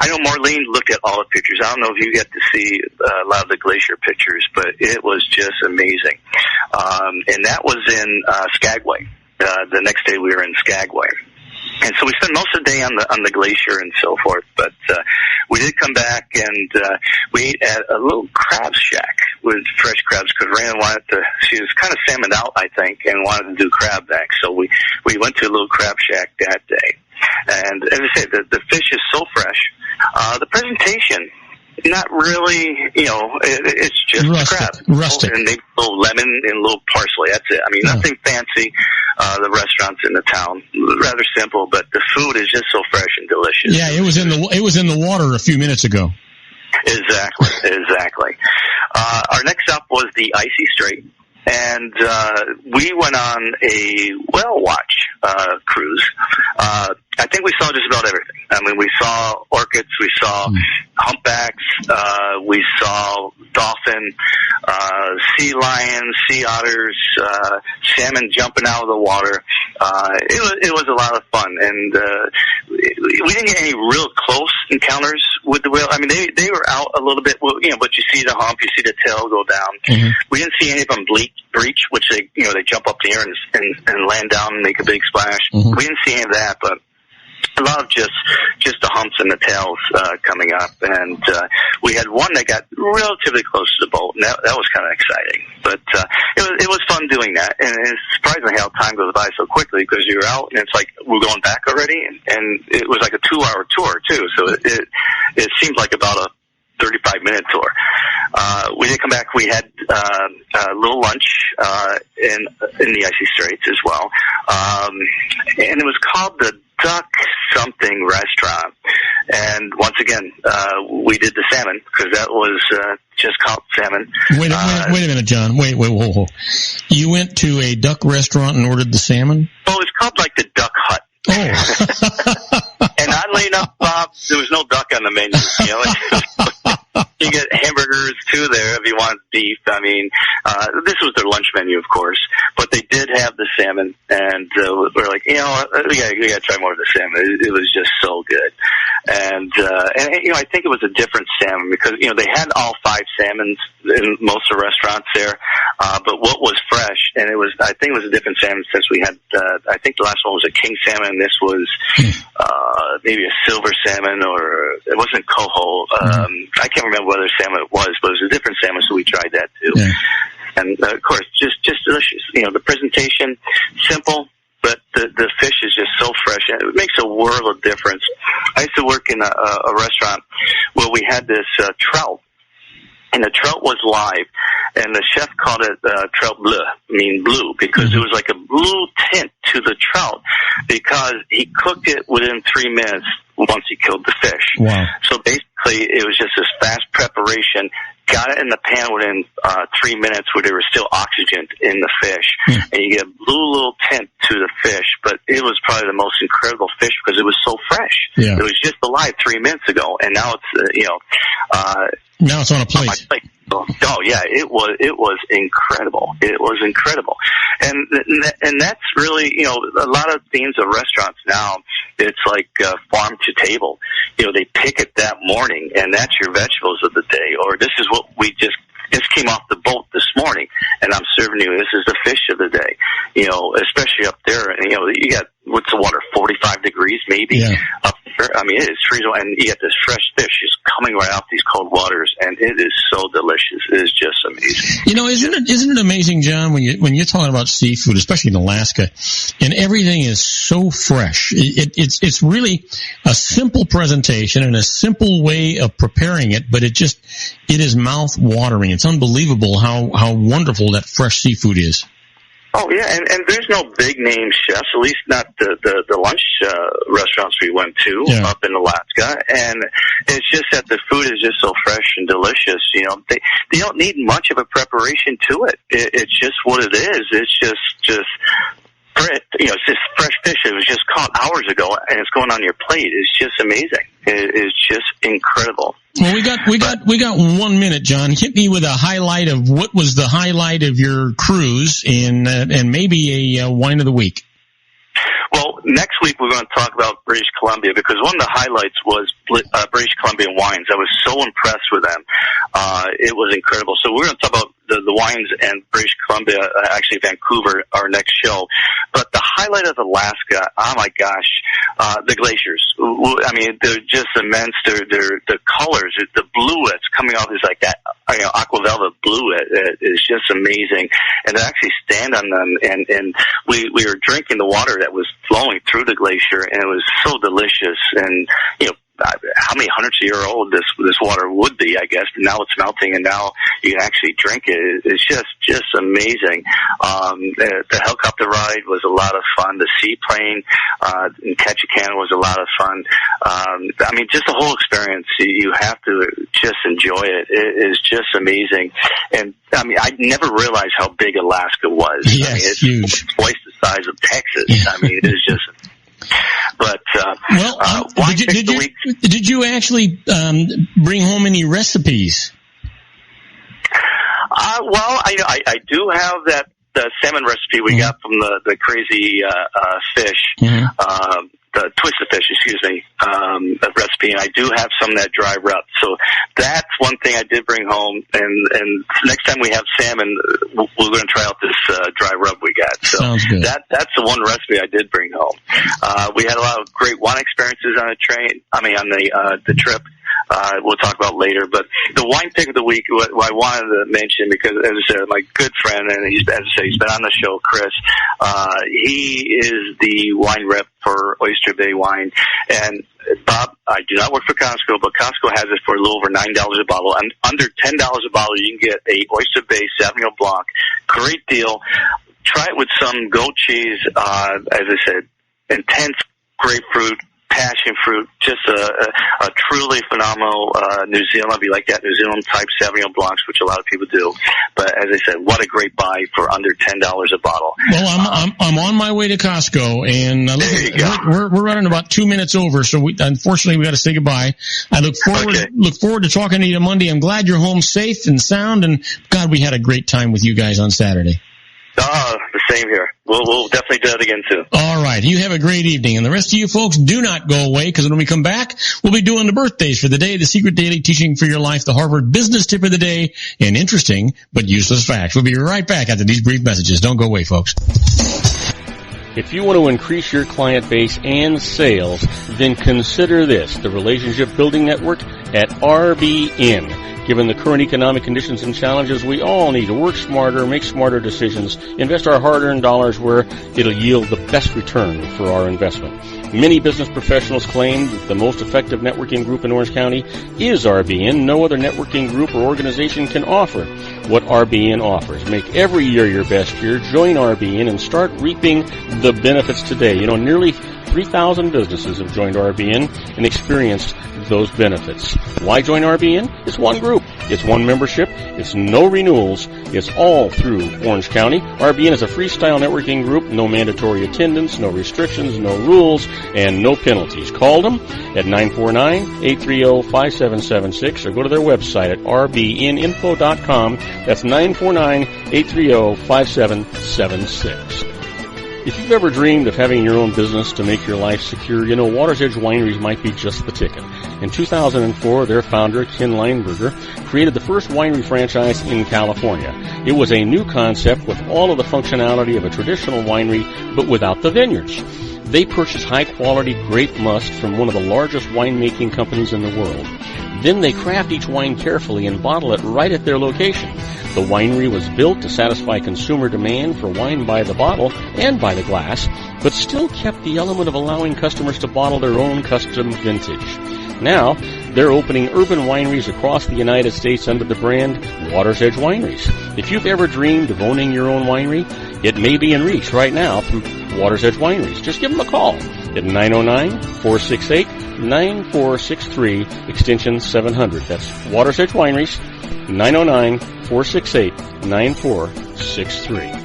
I know Marlene looked at all the pictures. I don't know if you get to see a lot of the glacier pictures, but it was just amazing. And that was in Skagway. The next day we were in Skagway. And so we spent most of the day on the glacier and so forth, but we did come back and we ate at a little crab shack with fresh crabs because Raina she was kind of salmoned out, I think, and wanted to do crab back. So we went to a little crab shack that day. And as I say, the fish is so fresh. The presentation, not really, it's just rustic, crab. rustic. And maybe a little lemon and a little parsley. That's it. I mean, nothing fancy. The restaurants in the town, rather simple, but the food is just so fresh and delicious. Yeah, it was in the water a few minutes ago. Exactly. Our next stop was the Icy Strait, and we went on a whale watch cruise. I think we saw just about everything. I mean, we saw orchids, we saw humpbacks, we saw dolphin, sea lions, sea otters, salmon jumping out of the water. It was a lot of fun, and we didn't get any real close encounters with the whale. I mean, they were out a little bit, but you see the hump, you see the tail go down. Mm-hmm. We didn't see any of them breach, which they jump up in the air and land down and make a big splash. Mm-hmm. We didn't see any of that, but a lot of just the humps and the tails coming up, and we had one that got relatively close to the boat, and that was kind of exciting. But it was fun doing that, and it's surprising how time goes by so quickly because you're out, and it's like we're going back already, and it was like a 2-hour tour too, so it seemed like about a 35-minute tour. We did come back. We had a little lunch in the Icy Straits as well, and it was called the Duck Something Restaurant. And once again, we did the salmon because that was just called salmon. Wait a minute, John. Wait, whoa. You went to a duck restaurant and ordered the salmon? Oh, it's called like the Duck Hut. Oh. And oddly enough, Bob, there was no duck on the menu. You know, you get hamburgers too there if you want beef. I mean, this was their lunch menu, of course, but they did have the salmon, and we're like, you know, we gotta try more of the salmon. It was just so good, and you know, I think it was a different salmon because you know they had all 5 salmons in most of the restaurants there, but what was fresh, and I think it was a different salmon since we had. I think the last one was a king salmon. And this was maybe a silver salmon, or it wasn't coho. I can't remember what other salmon it was, but it was a different salmon, so we tried that too. Yeah. And of course, just delicious. You know, the presentation simple, but the fish is just so fresh, and it makes a world of difference. I used to work in a restaurant where we had this trout. And the trout was live, and the chef called it trout bleu, blue, because it was like a blue tint to the trout, because he cooked it within 3 minutes once he killed the fish. Wow. So basically, it was just this fast preparation, got it in the pan within 3 minutes where there was still oxygen in the fish, and you get a blue little tint to the fish, but it was probably the most incredible fish because it was so fresh. Yeah. It was just alive 3 minutes ago, and now it's, now it's on a plate. Oh yeah, it was incredible. It was incredible, and that's really, you know, a lot of themes of restaurants now. It's like farm to table. You know, they pick it that morning, and that's your vegetables of the day. Or this is what we just came off the boat this morning, and I'm serving you. This is the fish of the day. You know, especially up there, and you know, you got what's the water, 45 degrees maybe up there. I mean, it is freezing, and you get this fresh fish just coming right off these cold waters, and it is so delicious. It is just amazing. You know, isn't it amazing, John, when you're talking about seafood, especially in Alaska, and everything is so fresh. It's really a simple presentation and a simple way of preparing it, but it is mouth watering. It's unbelievable how wonderful that fresh seafood is. Oh yeah, and there's no big name chefs, at least not the lunch restaurants we went to up in Alaska, and it's just that the food is just so fresh and delicious. You know, they don't need much of a preparation to it. It's just what it is. It's just you know, it's just fresh fish. It was just caught hours ago, and it's going on your plate. It's just amazing. It's just incredible. Well, we got 1 minute, John. Hit me with a highlight of what was the highlight of your cruise, and maybe a wine of the week. Well, next week we're going to talk about British Columbia, because one of the highlights was British Columbian wines. I was so impressed with them. It was incredible. So we're going to talk about the wines and British Columbia, actually Vancouver, our next show. But the highlight of Alaska, oh my gosh, the glaciers. I mean, they're just immense. They're the colors, the blue that's coming off is like that, you know, aqua velvet blue. It is just amazing. And to actually stand on them, and we were drinking the water that was flowing through the glacier, and it was so delicious. And, you know, how many hundreds of years old this water would be, I guess. But now it's melting, and now you can actually drink it. It's just amazing. The helicopter ride was a lot of fun. The seaplane in Ketchikan was a lot of fun. I mean, just the whole experience. You have to just enjoy it. It is just amazing. And I mean, I never realized how big Alaska was. Yes, I mean, it's huge. Twice the size of Texas. Yeah. I mean, it is just. But did you actually bring home any recipes? Well, I do have that the salmon recipe we got from the crazy fish, the twisted fish, recipe, and I do have some of that dry rub. So that's one thing I did bring home. And next time we have salmon, we're going to try out this dry rub we got. So sounds good. That's the one recipe I did bring home. We had a lot of great wine experiences on the train. I mean, on the trip. we'll talk about later. But the wine pick of the week, what I wanted to mention, because as I said, my good friend, and he's been on the show, Chris. He is the wine rep for Oyster Bay Wine, and Bob, I do not work for Costco, but Costco has it for a little over $9 a bottle. And under $10 a bottle, you can get a Oyster Bay Sauvignon Blanc. Great deal. Try it with some goat cheese, as I said, intense grapefruit, passion fruit, just a truly phenomenal New Zealand. If you like that New Zealand type Sauvignon Blancs, which a lot of people do. But as I said, what a great buy for under $10 a bottle. Well, I'm on my way to Costco, and we're running about 2 minutes over, so unfortunately we got to say goodbye. I look forward to talking to you Monday. I'm glad you're home safe and sound, and God, we had a great time with you guys on Saturday. The same here. We'll definitely do that again too. All right. You have a great evening. And the rest of you folks, do not go away, because when we come back, we'll be doing the birthdays for the day, the secret daily teaching for your life, the Harvard business tip of the day, and interesting but useless facts. We'll be right back after these brief messages. Don't go away, folks. If you want to increase your client base and sales, then consider this, the Relationship Building Network at RBN. Given the current economic conditions and challenges, we all need to work smarter, make smarter decisions, invest our hard-earned dollars where it'll yield the best return for our investment. Many business professionals claim that the most effective networking group in Orange County is RBN. No other networking group or organization can offer what RBN offers. Make every year your best year. Join RBN and start reaping the benefits today. Nearly 3,000 businesses have joined RBN and experienced those benefits. Why join RBN? It's one group. It's one membership. It's no renewals. It's all through Orange County. RBN is a freestyle networking group. No mandatory attendance, no restrictions, no rules, and no penalties. Call them at 949-830-5776 or go to their website at rbninfo.com. That's 949-830-5776. If you've ever dreamed of having your own business to make your life secure, Water's Edge Wineries might be just the ticket. In 2004, their founder, Ken Leinberger, created the first winery franchise in California. It was a new concept with all of the functionality of a traditional winery, but without the vineyards. They purchase high-quality grape must from one of the largest winemaking companies in the world. Then they craft each wine carefully and bottle it right at their location. The winery was built to satisfy consumer demand for wine by the bottle and by the glass, but still kept the element of allowing customers to bottle their own custom vintage. Now, they're opening urban wineries across the United States under the brand Water's Edge Wineries. If you've ever dreamed of owning your own winery, it may be in reach right now through Water's Edge Wineries. Just give them a call at 909-468-9463, extension 700. That's Water's Edge Wineries, 909-468-9463.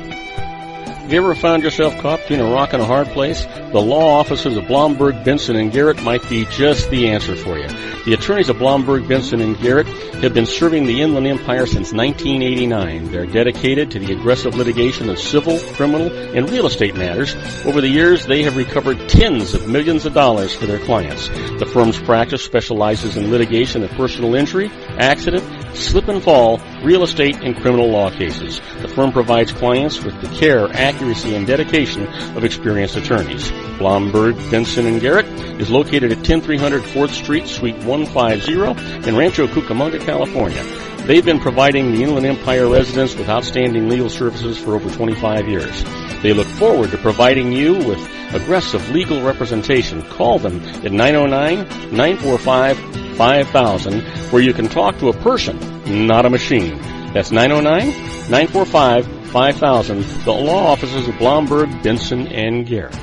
Have you ever found yourself caught between a rock and a hard place? The law offices of Blomberg, Benson, & Garrett might be just the answer for you. The attorneys of Blomberg, Benson, & Garrett have been serving the Inland Empire since 1989. They're dedicated to the aggressive litigation of civil, criminal, and real estate matters. Over the years, they have recovered tens of millions of dollars for their clients. The firm's practice specializes in litigation of personal injury, accident, slip and fall, real estate, and criminal law cases. The firm provides clients with the care, accuracy, and dedication of experienced attorneys. Blomberg, Benson, & Garrett is located at 10300 4th Street, Suite 150 in Rancho Cucamonga, California. They've been providing the Inland Empire residents with outstanding legal services for over 25 years. They look forward to providing you with aggressive legal representation. Call them at 909-945-5000, where you can talk to a person, not a machine. That's 909-945-5000, the law offices of Blomberg, Benson, & Garrett.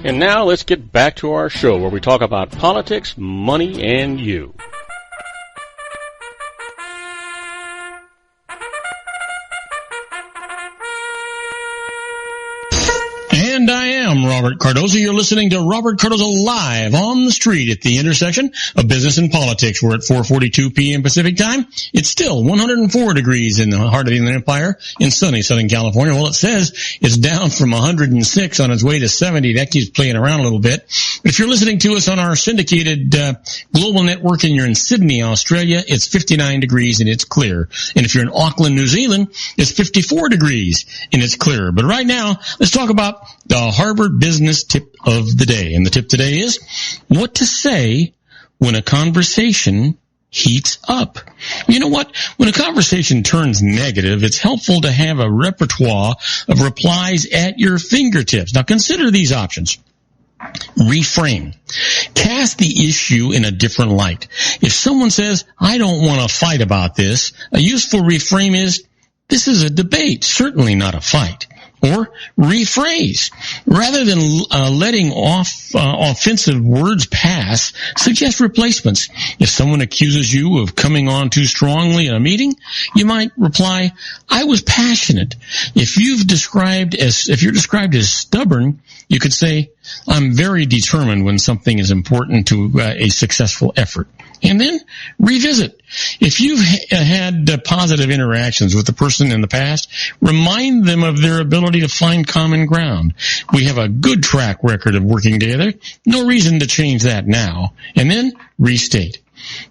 And now let's get back to our show where we talk about politics, money, and you. And I am Robert Cardoza. You're listening to Robert Cardoza live on the street at the intersection of business and politics. We're at 4:42 p.m. Pacific time. It's still 104 degrees in the heart of the Inland Empire in sunny Southern California. Well, it says it's down from 106 on its way to 70. That keeps playing around a little bit. But if you're listening to us on our syndicated global network and you're in Sydney, Australia, it's 59 degrees and it's clear. And if you're in Auckland, New Zealand, it's 54 degrees and it's clear. But right now, let's talk about the Harvard business tip of the day. And the tip today is what to say when a conversation heats up. You know what? When a conversation turns negative, it's helpful to have a repertoire of replies at your fingertips. Now consider these options. Reframe. Cast the issue in a different light. If someone says, I don't want to fight about this, a useful reframe is, this is a debate, certainly not a fight. Or rephrase. Rather than letting offensive words pass, suggest replacements. If someone accuses you of coming on too strongly in a meeting, you might reply, I was passionate. If you're described as stubborn, you could say, I'm very determined when something is important to a successful effort. And then revisit. If you've had positive interactions with the person in the past, remind them of their ability to find common ground. We have a good track record of working together. No reason to change that now. And then restate.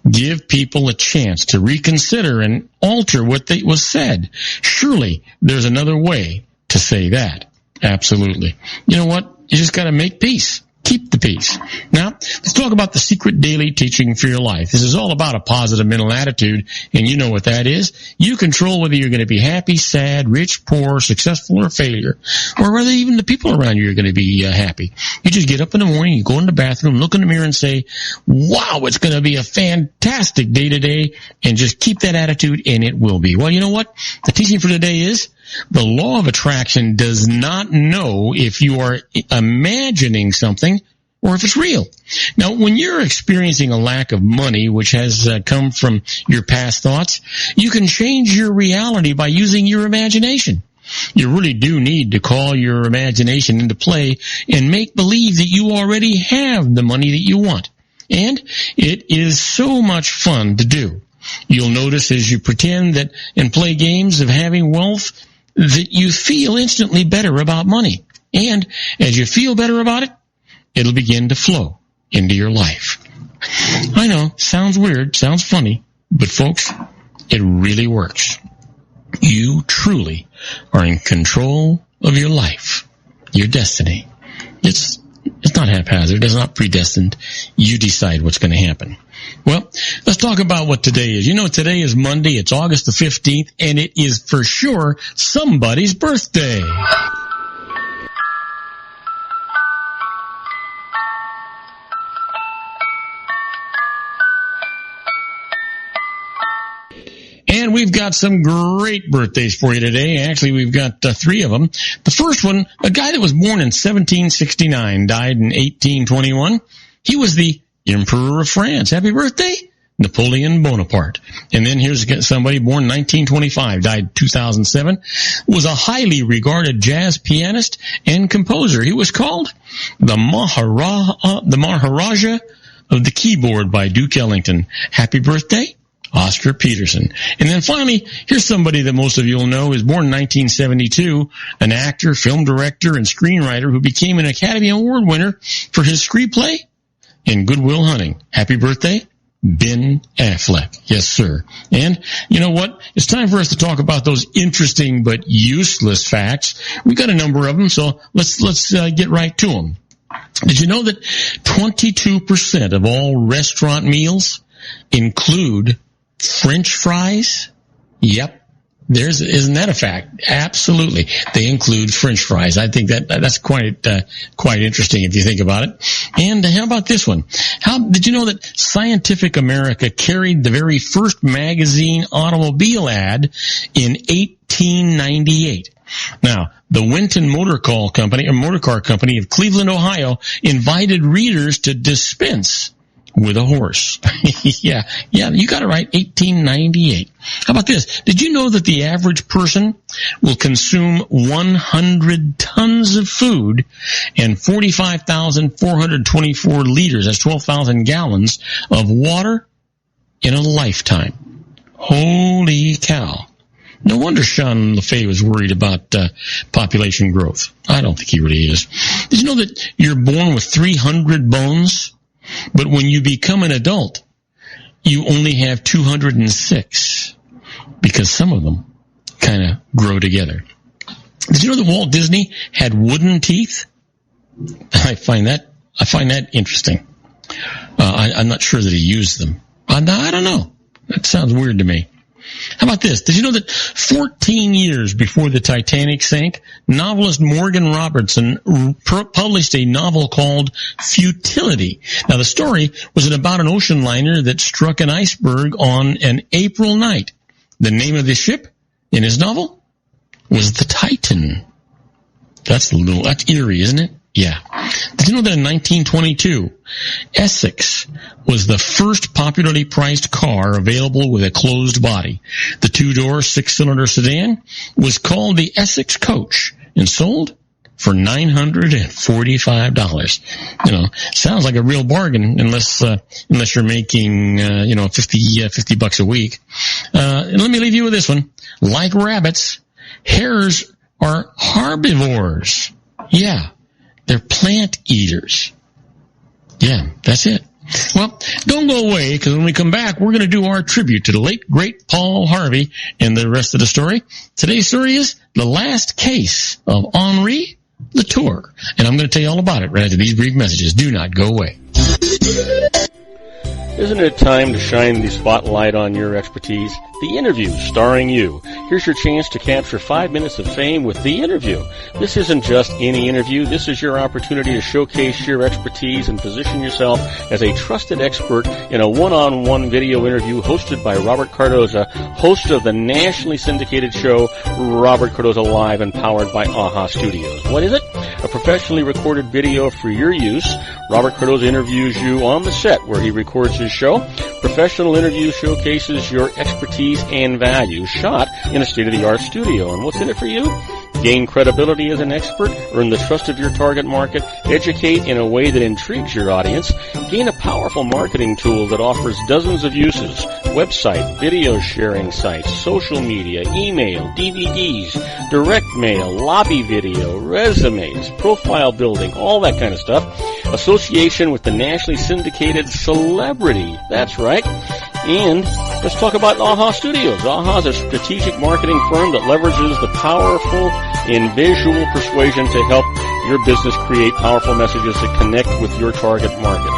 Give people a chance to reconsider and alter what was said. Surely there's another way to say that. Absolutely. You know what? You just got to make peace. Keep the peace. Now, let's talk about the secret daily teaching for your life. This is all about a positive mental attitude, and you know what that is. You control whether you're going to be happy, sad, rich, poor, successful, or failure, or whether even the people around you are going to be happy. You just get up in the morning, you go in the bathroom, look in the mirror, and say, wow, it's going to be a fantastic day today, and just keep that attitude, and it will be. Well, you know what? The teaching for today is, the law of attraction does not know if you are imagining something or if it's real. Now, when you're experiencing a lack of money, which has come from your past thoughts, you can change your reality by using your imagination. You really do need to call your imagination into play and make believe that you already have the money that you want. And it is so much fun to do. You'll notice as you pretend that and play games of having wealth that you feel instantly better about money. And as you feel better about it, it'll begin to flow into your life. I know, sounds weird, sounds funny, but folks, it really works. You truly are in control of your life, your destiny. It's not haphazard, it's not predestined. You decide what's going to happen. Well, let's talk about what today is. You know, today is Monday, it's August the 15th, and it is for sure somebody's birthday. And we've got some great birthdays for you today. Actually, we've got 3 of them. The first one, a guy that was born in 1769, died in 1821. He was the Emperor of France. Happy birthday, Napoleon Bonaparte. And then here's somebody born in 1925, died 2007, was a highly regarded jazz pianist and composer. He was called the Maharaja of the Keyboard by Duke Ellington. Happy birthday, Oscar Peterson. And then finally, here's somebody that most of you will know, is born in 1972, an actor, film director, and screenwriter who became an Academy Award winner for his screenplay in Good Will Hunting. Happy birthday, Ben Affleck. Yes, sir. And you know what? It's time for us to talk about those interesting but useless facts. We've got a number of them, so let's get right to them. Did you know that 22% of all restaurant meals include French fries? Yep. Isn't that a fact? Absolutely. They include French fries. I think that's quite interesting if you think about it. And how about this one? Did you know that Scientific America carried the very first magazine automobile ad in 1898? Now, the Winton Motor Car Company of Cleveland, Ohio, invited readers to dispense with a horse. Yeah, you got it right, 1898. How about this? Did you know that the average person will consume 100 tons of food and 45,424 liters, that's 12,000 gallons of water in a lifetime? Holy cow. No wonder Sean LaFay was worried about population growth. I don't think he really is. Did you know that you're born with 300 bones? But when you become an adult, you only have 206 because some of them kind of grow together. Did you know that Walt Disney had wooden teeth? I find that interesting. I'm not sure that he used them. I don't know. That sounds weird to me. How about this? Did you know that 14 years before the Titanic sank, novelist Morgan Robertson published a novel called Futility? Now, the story was about an ocean liner that struck an iceberg on an April night. The name of the ship in his novel was the Titan. That's eerie, isn't it? Yeah. Did you know that in 1922, Essex was the first popularly priced car available with a closed body? The two-door, six-cylinder sedan was called the Essex Coach and sold for $945. Sounds like a real bargain unless you're making, $50 a week. And let me leave you with this one. Like rabbits, hares are herbivores. Yeah. They're plant eaters. Yeah, that's it. Well, don't go away, because when we come back, we're going to do our tribute to the late, great Paul Harvey and the rest of the story. Today's story is The Last Case of Henri Latour. And I'm going to tell you all about it right after these brief messages. Do not go away. Isn't it time to shine the spotlight on your expertise? The Interview, starring you. Here's your chance to capture 5 minutes of fame with The Interview. This isn't just any interview. This is your opportunity to showcase your expertise and position yourself as a trusted expert in a one-on-one video interview hosted by Robert Cardoza, host of the nationally syndicated show Robert Cardoza Live and powered by AHA Studios. What is it? A professionally recorded video for your use. Robert Cardoza interviews you on the set where he records his show. Professional interview showcases your expertise and value, shot in a state-of-the-art studio. And what's in it for you? Gain credibility as an expert, earn the trust of your target market, educate in a way that intrigues your audience, gain a powerful marketing tool that offers dozens of uses, website, video sharing sites, social media, email, DVDs, direct mail, lobby video, resumes, profile building, all that kind of stuff. Association with the nationally syndicated celebrity. That's right. And let's talk about AHA Studios. AHA is a strategic marketing firm that leverages the powerful and visual persuasion to help your business create powerful messages that connect with your target market.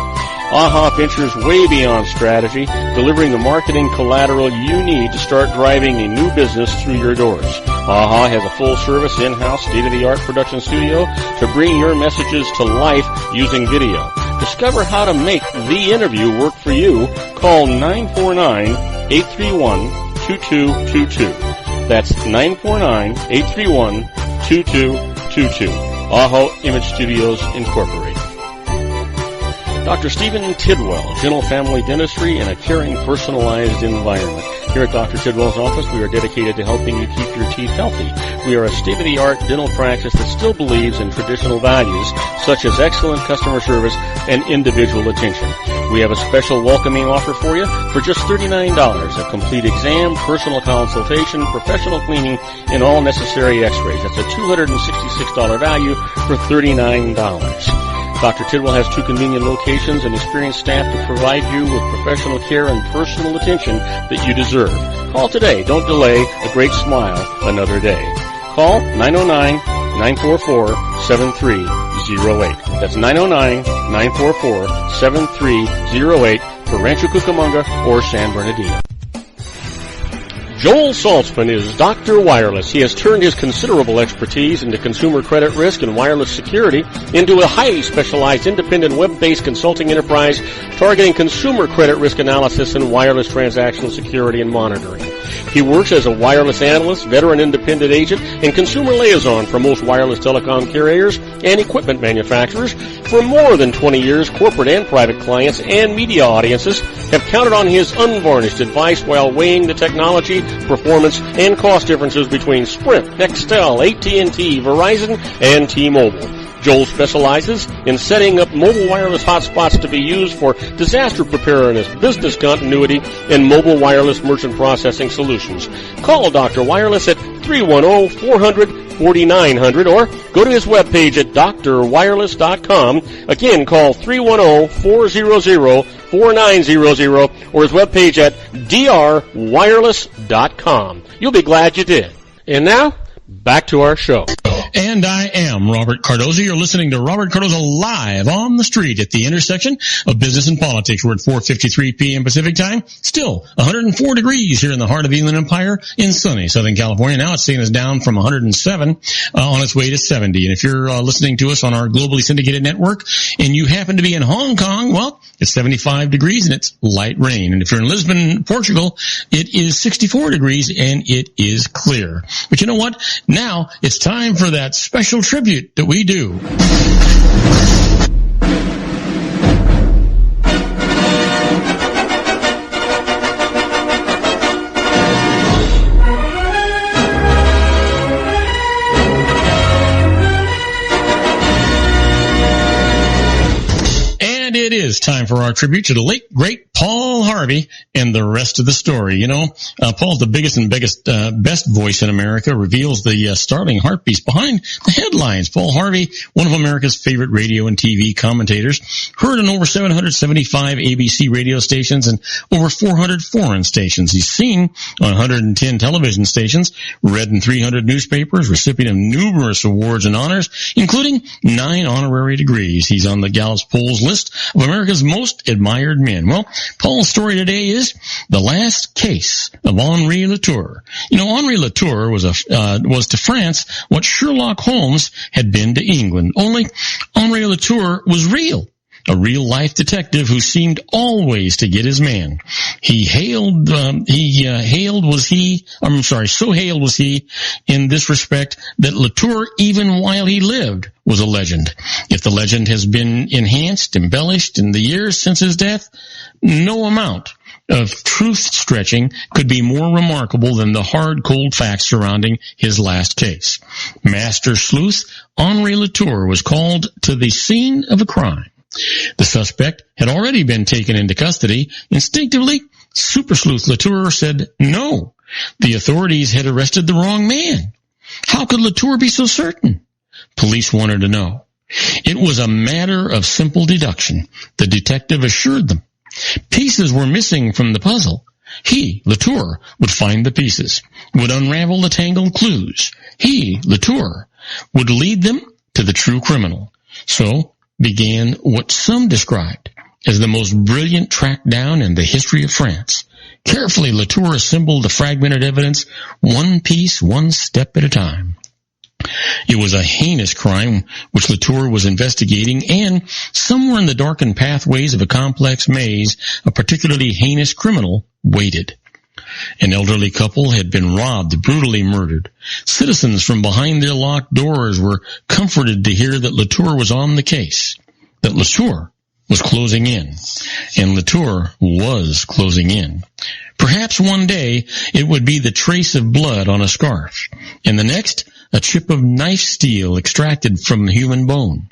AHA ventures way beyond strategy, delivering the marketing collateral you need to start driving a new business through your doors. AHA has a full-service, in-house, state-of-the-art production studio to bring your messages to life using video. Discover how to make The Interview work for you. Call 949-831-2222. That's 949-831-2222. AHA Image Studios, Incorporated. Dr. Stephen Tidwell, Gentle Family Dentistry in a caring, personalized environment. Here at Dr. Tidwell's office, we are dedicated to helping you keep your teeth healthy. We are a state-of-the-art dental practice that still believes in traditional values, such as excellent customer service and individual attention. We have a special welcoming offer for you for just $39. A complete exam, personal consultation, professional cleaning, and all necessary x-rays. That's a $266 value for $39. Dr. Tidwell has 2 convenient locations and experienced staff to provide you with professional care and personal attention that you deserve. Call today. Don't delay. A great smile another day. Call 909-944-7308. That's 909-944-7308 for Rancho Cucamonga or San Bernardino. Joel Saltzman is Dr. Wireless. He has turned his considerable expertise into consumer credit risk and wireless security into a highly specialized independent web-based consulting enterprise targeting consumer credit risk analysis and wireless transactional security and monitoring. He works as a wireless analyst, veteran independent agent, and consumer liaison for most wireless telecom carriers and equipment manufacturers. For more than 20 years, corporate and private clients and media audiences have counted on his unvarnished advice while weighing the technology, performance, and cost differences between Sprint, Nextel, AT&T, Verizon, and T-Mobile. Joel specializes in setting up mobile wireless hotspots to be used for disaster preparedness, business continuity, and mobile wireless merchant processing solutions. Call Dr. Wireless at 310-400-4900 or go to his webpage at drwireless.com. Again, call 310-400-4900 or his webpage at drwireless.com. You'll be glad you did. And now, back to our show. And I am Robert Cardoza. You're listening to Robert Cardoza live on the street at the intersection of business and politics. We're at 4:53 p.m. Pacific time. Still 104 degrees here in the heart of the Inland Empire in sunny Southern California. Now it's seeing us down from 107 on its way to 70. And if you're listening to us on our globally syndicated network and you happen to be in Hong Kong, well, it's 75 degrees and it's light rain. And if you're in Lisbon, Portugal, it is 64 degrees and it is clear. But you know what? Now it's time for that special tribute that we do. It is time for our tribute to the late, great Paul Harvey and the rest of the story. You know, Paul's the biggest and best voice in America, reveals the startling heartbeats behind the headlines. Paul Harvey, one of America's favorite radio and TV commentators, heard on over 775 ABC radio stations and over 400 foreign stations. He's seen on 110 television stations, read in 300 newspapers, recipient of numerous awards and honors, including 9 honorary degrees. He's on the Gallup's polls list of America's most admired men. Well, Paul's story today is the last case of Henri Latour. You know, Henri Latour was to France what Sherlock Holmes had been to England. Only Henri Latour was real. A real-life detective who seemed always to get his man. So hailed was he in this respect that Latour, even while he lived, was a legend. If the legend has been enhanced, embellished in the years since his death, no amount of truth-stretching could be more remarkable than the hard, cold facts surrounding his last case. Master sleuth Henri Latour was called to the scene of a crime. The suspect had already been taken into custody. Instinctively, Super Sleuth Latour said no. The authorities had arrested the wrong man. How could Latour be so certain? Police wanted to know. It was a matter of simple deduction. The detective assured them. Pieces were missing from the puzzle. He, Latour, would find the pieces, would unravel the tangled clues. He, Latour, would lead them to the true criminal. So began what some described as the most brilliant track down in the history of France. Carefully, Latour assembled the fragmented evidence, one piece, one step at a time. It was a heinous crime which Latour was investigating, and somewhere in the darkened pathways of a complex maze, a particularly heinous criminal waited. An elderly couple had been robbed, brutally murdered. Citizens from behind their locked doors were comforted to hear that Latour was on the case, that Latour was closing in. And Latour was closing in. Perhaps one day it would be the trace of blood on a scarf, and the next, a chip of knife steel extracted from human bone.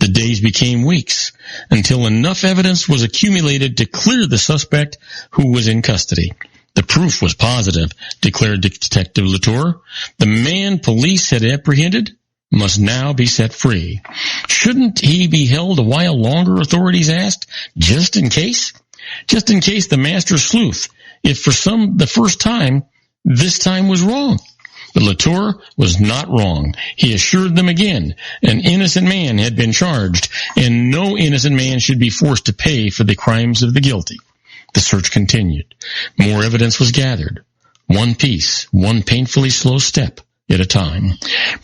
The days became weeks, until enough evidence was accumulated to clear the suspect who was in custody. The proof was positive, declared Detective Latour. The man police had apprehended must now be set free. Shouldn't he be held a while longer, authorities asked, just in case? Just in case the master sleuth, if for the first time, this time was wrong. But Latour was not wrong. He assured them again, an innocent man had been charged, and no innocent man should be forced to pay for the crimes of the guilty. The search continued. More evidence was gathered. One piece, one painfully slow step at a time.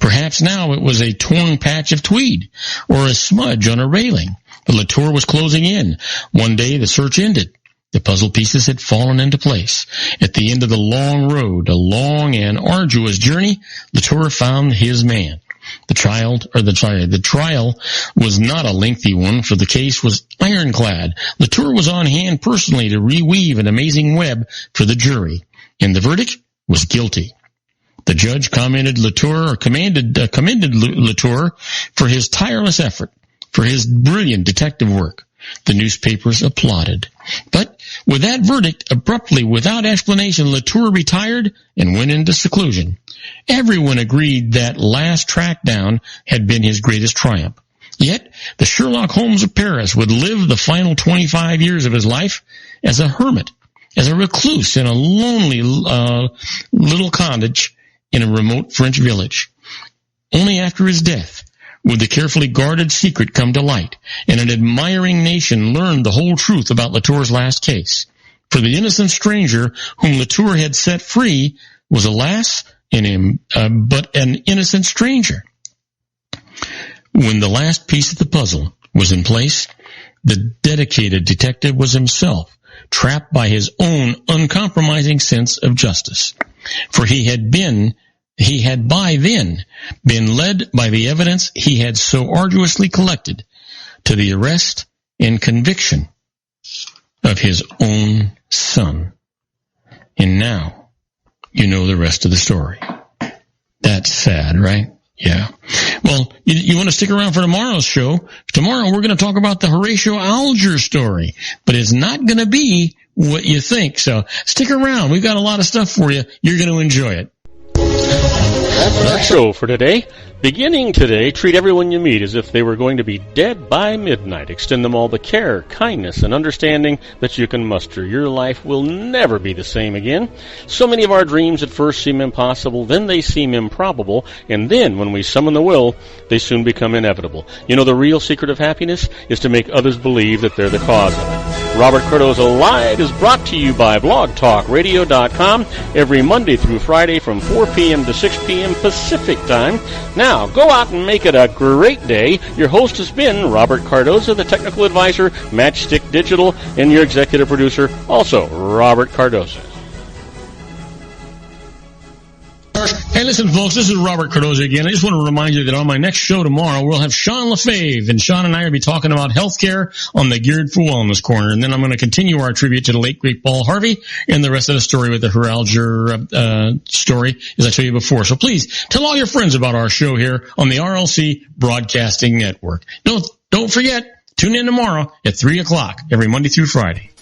Perhaps now it was a torn patch of tweed or a smudge on a railing. But Latour was closing in. One day the search ended. The puzzle pieces had fallen into place. At the end of the long road, a long and arduous journey, Latour found his man. The trial was not a lengthy one, for the case was ironclad. Latour was on hand personally to reweave an amazing web for the jury, and the verdict was guilty. The judge commended Latour for his tireless effort, for his brilliant detective work. The newspapers applauded. But with that verdict, abruptly, without explanation, Latour retired and went into seclusion. Everyone agreed that last track down had been his greatest triumph. Yet, the Sherlock Holmes of Paris would live the final 25 years of his life as a hermit, as a recluse in a lonely little cottage in a remote French village. Only after his death would the carefully guarded secret come to light, and an admiring nation learn the whole truth about Latour's last case. For the innocent stranger whom Latour had set free was, alas, but an innocent stranger. When the last piece of the puzzle was in place, the dedicated detective was himself trapped by his own uncompromising sense of justice. For he had by then been led by the evidence he had so arduously collected to the arrest and conviction of his own son. And now you know the rest of the story. That's sad, right? Yeah. Well, you want to stick around for tomorrow's show. Tomorrow we're going to talk about the Horatio Alger story, but it's not going to be what you think. So stick around. We've got a lot of stuff for you. You're going to enjoy it. That's our show for today. Beginning today, treat everyone you meet as if they were going to be dead by midnight. Extend them all the care, kindness, and understanding that you can muster. Your life will never be the same again. So many of our dreams at first seem impossible, then they seem improbable, and then when we summon the will, they soon become inevitable. You know, the real secret of happiness is to make others believe that they're the cause of it. Robert Cardoza Live is brought to you by blogtalkradio.com every Monday through Friday from 4 p.m. to 6 p.m. Pacific Time. Now, go out and make it a great day. Your host has been Robert Cardoza, the technical advisor, Matchstick Digital, and your executive producer, also Robert Cardoza. Hey, listen, folks, this is Robert Cardoza again. I just want to remind you that on my next show tomorrow, we'll have Sean LaFave, and Sean and I will be talking about healthcare on the Geared for Wellness Corner. And then I'm going to continue our tribute to the late, great Paul Harvey and the rest of the story with the Alger story, as I told you before. So please tell all your friends about our show here on the RLC Broadcasting Network. Don't forget, tune in tomorrow at 3 o'clock every Monday through Friday.